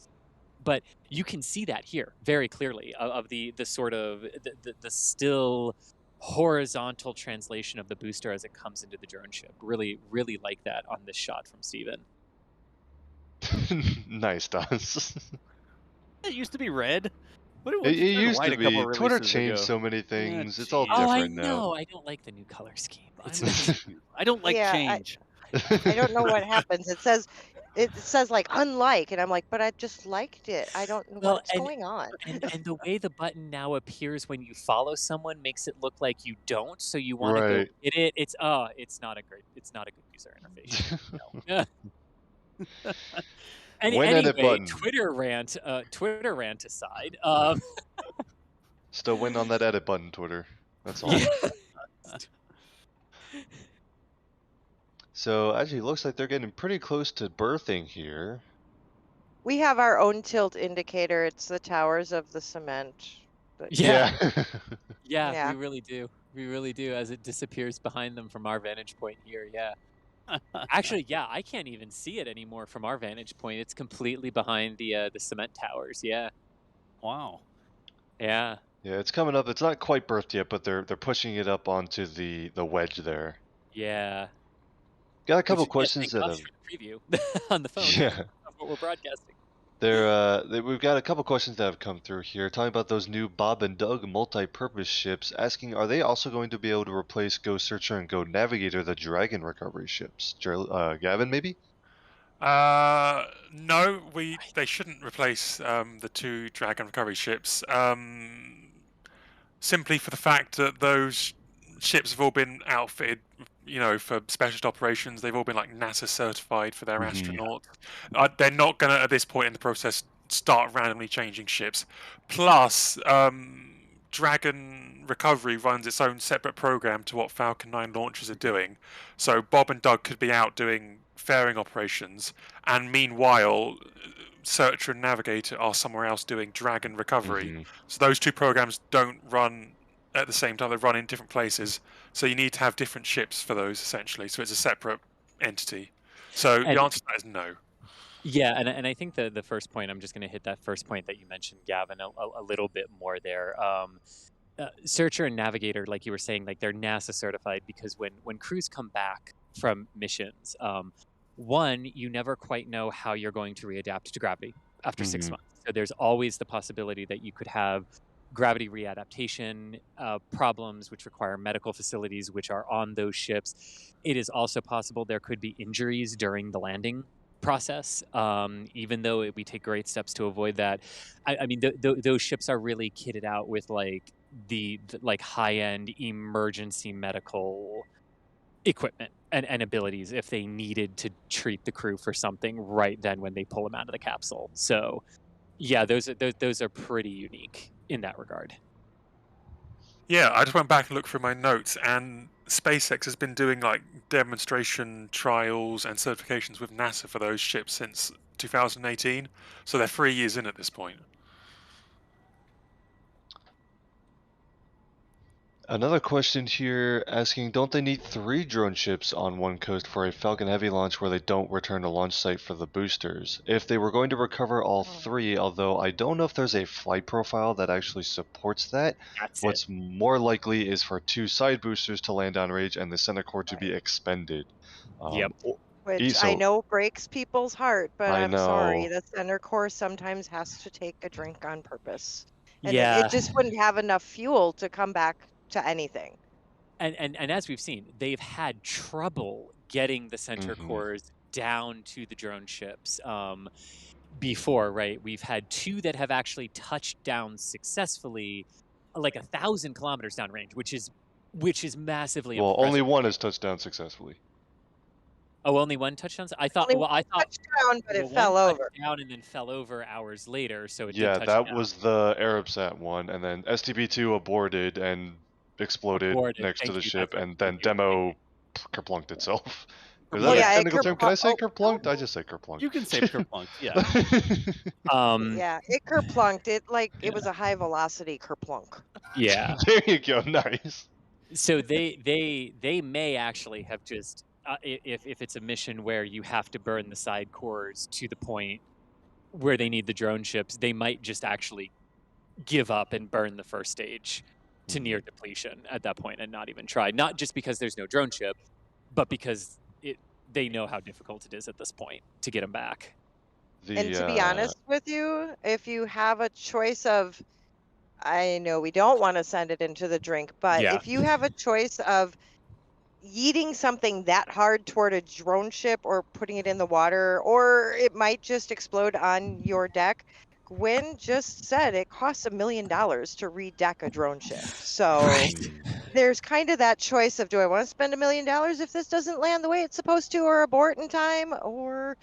But you can see that here very clearly of the sort of the still horizontal translation of the booster as it comes into the drone ship. Really, really like that on this shot from Steven. Nice, Daz. It used to be red. What It it used white to a couple be. Twitter releases changed ago. so many things. It's all geez. Oh, I different now. know. I don't like the new color scheme. I don't like Yeah, change. I don't know what happens. It says like unlike, and I'm like, but I just liked it. I don't know Well, what's going on. and the way the button now appears when you follow someone makes it look like you don't, so you want to go Right. hit it. It's not a good user interface. No. When edit Anyway, button. Twitter rant aside. Still win on that edit button, Twitter. That's all. Yeah. So actually, it looks like they're getting pretty close to berthing here. We have our own tilt indicator. It's the towers of the cement. But Yeah. Yeah. Yeah, we really do. We really do as it disappears behind them from our vantage point here. Yeah. Actually, yeah, I can't even see it anymore from our vantage point. It's completely behind the cement towers. Yeah. Wow. Yeah. Yeah, it's coming up. It's not quite berthed yet, but they're pushing it up onto the wedge there. Yeah. Got a couple Which, questions yeah, that thank have. gosh for the preview on the phone. Yeah. Of what we're broadcasting. We've got a couple questions that have come through here, talking about those new Bob and Doug multi-purpose ships, asking, are they also going to be able to replace Go Searcher and Go Navigator, the Dragon recovery ships? Gavin, maybe? No, they shouldn't replace the two Dragon recovery ships. Simply for the fact that those ships have all been outfitted, for specialist operations. They've all been like NASA certified for their astronauts. They're not going to, at this point in the process, start randomly changing ships. Plus, Dragon Recovery runs its own separate program to what Falcon 9 launchers are doing. So Bob and Doug could be out doing fairing operations, and meanwhile, Searcher and Navigator are somewhere else doing Dragon Recovery. So those two programs don't run at the same time. They run in different places. So you need to have different ships for those, essentially. So it's a separate entity. So the answer to that is no. Yeah, and I think the first point, I'm just going to hit that first point that you mentioned, Gavin, a little bit more there. Searcher and Navigator, like you were saying, like they're NASA certified because when crews come back from missions, one, you never quite know how you're going to readapt to gravity after 6 months. So there's always the possibility that you could have gravity readaptation problems, which require medical facilities, which are on those ships. It is also possible there could be injuries during the landing process, even though we take great steps to avoid that. I mean, those ships are really kitted out with like the like high-end emergency medical equipment and abilities if they needed to treat the crew for something right then when they pull them out of the capsule. So yeah, those are pretty unique in that regard. Yeah, I just went back and looked through my notes, and SpaceX has been doing like demonstration trials and certifications with NASA for those ships since 2018. So they're 3 years in at this point. Another question here asking, don't they need 3 drone ships on one coast for a Falcon Heavy launch where they don't return to launch site for the boosters? If they were going to recover all 3, although I don't know if there's a flight profile that actually supports that, what's more likely is for 2 side boosters to land on range and the center core to be expended. Yep. Which I know breaks people's heart, but I'm sorry. The center core sometimes has to take a drink on purpose. And Yeah. it just wouldn't have enough fuel to come back to anything. And as we've seen, they've had trouble getting the center cores down to the drone ships before, right? We've had 2 that have actually touched down successfully, like 1,000 kilometers downrange, which is massively Well, impressive. only one has touched down successfully. Oh, only one touchdown? I thought. Only Well, I thought touchdown, but it one fell over. touched down and then fell over hours later, so it Yeah, did touch that down. was the Arabsat one, and then STB-2 aborted and exploded next to the ship, and then demo kerplunked itself. Is that a technical term? Can I say kerplunked? I just say kerplunked. You can say kerplunked, yeah. Yeah, it kerplunked. It was a high velocity kerplunk. Yeah. There you go. Nice. So they may actually have just if it's a mission where you have to burn the side cores to the point where they need the drone ships, they might just actually give up and burn the first stage to near depletion at that point and not even try. Not just because there's no drone ship, but because they know how difficult it is at this point to get them back. And to be honest with you, if you have a choice of, I know we don't want to send it into the drink, but if you have a choice of yeeting something that hard toward a drone ship or putting it in the water, or it might just explode on your deck, Gwen just said it costs $1 million to redeck a drone ship. So there's kind of that choice of, do I want to spend $1 million if this doesn't land the way it's supposed to, or abort in time, or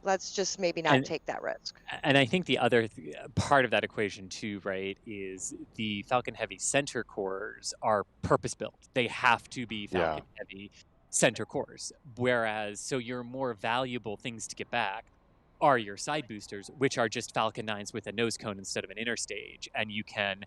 let's just maybe not take that risk. And I think the other part of that equation too, right, is the Falcon Heavy center cores are purpose-built. They have to be Falcon Heavy center cores. Whereas, so your more valuable things to get back are your side boosters, which are just Falcon 9s with a nose cone instead of an inner stage. And you can,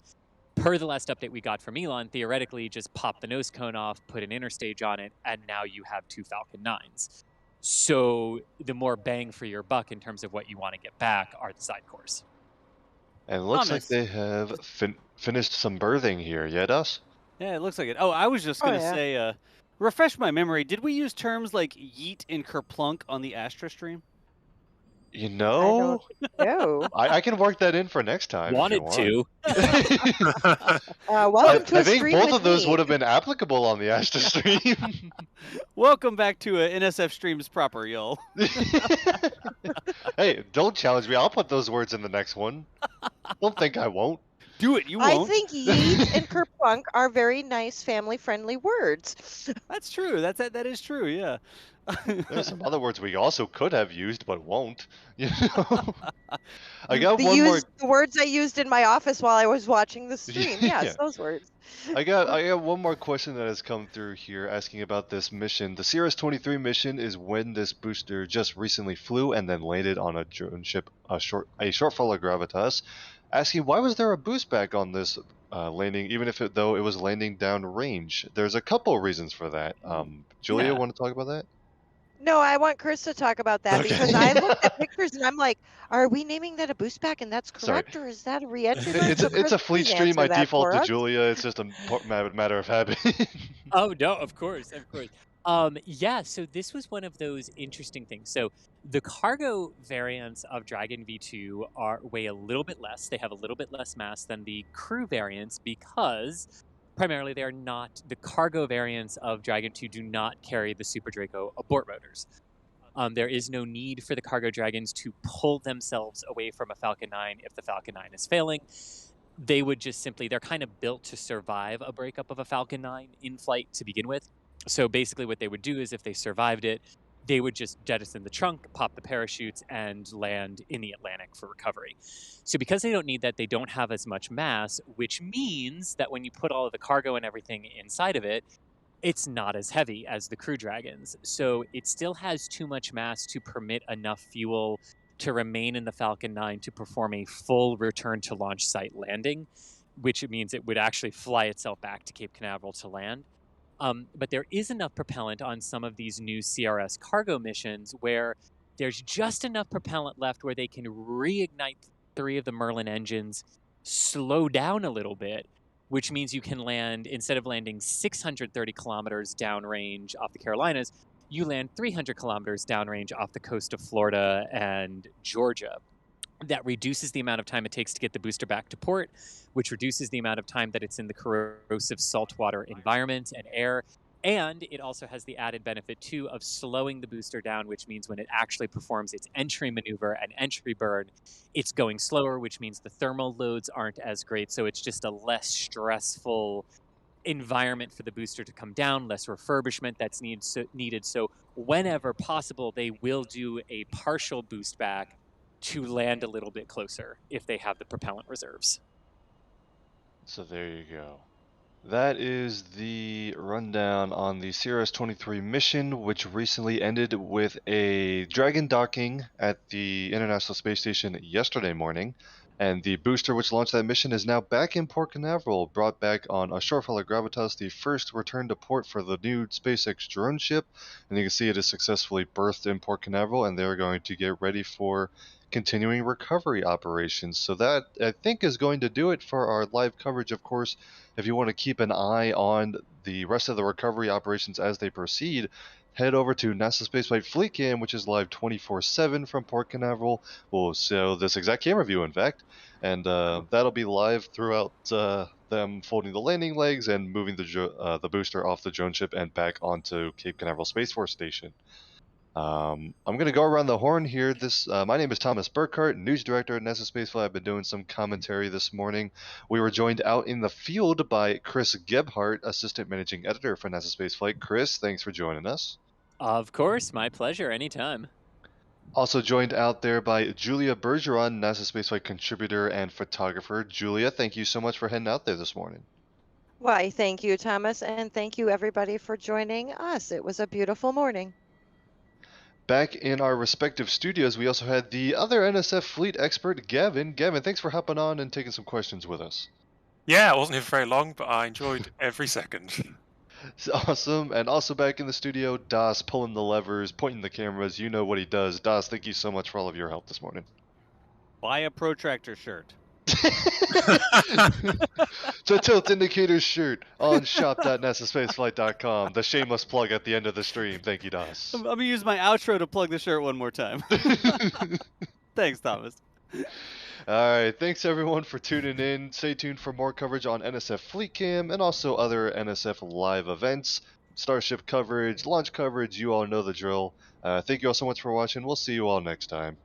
per the last update we got from Elon, theoretically just pop the nose cone off, put an inner stage on it, and now you have 2 Falcon 9s. So the more bang for your buck in terms of what you want to get back are the side cores. And it looks like they have finished some berthing here. Yeah, Us? Yeah, it looks like it. Oh, I was just going to say, refresh my memory. Did we use terms like yeet and kerplunk on the Astra stream? You know, I can work that in for next time. Wanted to. Welcome to a I think stream both with of those me. would have been applicable on the Astra stream. Welcome back to NSF Streams proper, y'all. Hey, don't challenge me. I'll put those words in the next one. Don't think I won't. Do it. You won't. I think yeet and kerplunk are very nice, family-friendly words. That's true. That is true. Yeah. There's some other words we also could have used but won't. You know. I got the words I used in my office while I was watching the stream. Yes, those words. I got one more question that has come through here asking about this mission. The CRS-23 mission is when this booster just recently flew and then landed on a drone ship, a Shortfall of Gravitas, asking why was there a boostback on this landing, even if though it was landing downrange. There's a couple reasons for that. Julia, want to talk about that? No, I want Chris to talk about that because I looked at pictures and I'm like, are we naming that a boostback and that's correct, or is that a re-entry? It's a fleet stream. I default to Julia. It's just a matter of habit. Oh no, of course. Yeah, so this was one of those interesting things. So the cargo variants of Dragon V2 weigh a little bit less. They have a little bit less mass than the crew variants because primarily they are not, the cargo variants of Dragon 2 do not carry the Super Draco abort motors. There is no need for the cargo dragons to pull themselves away from a Falcon 9 if the Falcon 9 is failing. They would just simply, they're kind of built to survive a breakup of a Falcon 9 in flight to begin with. So basically what they would do is if they survived it, they would just jettison the trunk, pop the parachutes, and land in the Atlantic for recovery. So because they don't need that, they don't have as much mass, which means that when you put all of the cargo and everything inside of it, it's not as heavy as the Crew Dragons. So it still has too much mass to permit enough fuel to remain in the Falcon 9 to perform a full return to launch site landing, which means it would actually fly itself back to Cape Canaveral to land. But there is enough propellant on some of these new CRS cargo missions where there's just enough propellant left where they can reignite 3 of the Merlin engines, slow down a little bit, which means you can land, instead of landing 630 kilometers downrange off the Carolinas, you land 300 kilometers downrange off the coast of Florida and Georgia, That reduces the amount of time it takes to get the booster back to port, which reduces the amount of time that it's in the corrosive saltwater environment and air. And it also has the added benefit, too, of slowing the booster down, which means when it actually performs its entry maneuver and entry burn, it's going slower, which means the thermal loads aren't as great. So it's just a less stressful environment for the booster to come down, less refurbishment that's needed. So whenever possible, they will do a partial boost back to land a little bit closer if they have the propellant reserves. So there you go. That is the rundown on the CRS-23 mission, which recently ended with a Dragon docking at the International Space Station yesterday morning. And the booster which launched that mission is now back in Port Canaveral, brought back on A Shortfall of Gravitas, the first return to port for the new SpaceX Droneship. And you can see it is successfully berthed in Port Canaveral, and they're going to get ready for continuing recovery operations. So that, I think, is going to do it for our live coverage. Of course, if you want to keep an eye on the rest of the recovery operations as they proceed, head over to NASASpaceflight Fleet Cam, which is live 24/7 from Port Canaveral. We'll show this exact camera view, in fact, and that'll be live throughout them folding the landing legs and moving the booster off the drone ship and back onto Cape Canaveral Space Force Station. I'm going to go around the horn here. My name is Thomas Burkhart, news director at NASASpaceflight. I've been doing some commentary this morning. We were joined out in the field by Chris Gebhardt, assistant managing editor for NASASpaceflight. Chris, thanks for joining us. Of course, my pleasure, anytime. Also joined out there by Julia Bergeron, NASASpaceflight contributor and photographer. Julia, thank you so much for heading out there this morning. Why, thank you, Thomas, and thank you, everybody, for joining us. It was a beautiful morning. Back in our respective studios, we also had the other NSF fleet expert, Gavin. Gavin, thanks for hopping on and taking some questions with us. Yeah, I wasn't here for very long, but I enjoyed every second. Awesome. And also back in the studio, Das pulling the levers, pointing the cameras. You know what he does. Das, thank you so much for all of your help this morning. Buy a protractor shirt. The tilt indicator shirt on shop.nasaspaceflight.com. The shameless plug at the end of the stream. Thank you, Das. I'm going to use my outro to plug the shirt one more time. Thanks, Thomas. All right, thanks everyone for tuning in. Stay tuned for more coverage on NSF Fleet Cam and also other NSF live events, Starship coverage, launch coverage. You all know the drill. Thank you all so much for watching. We'll see you all next time.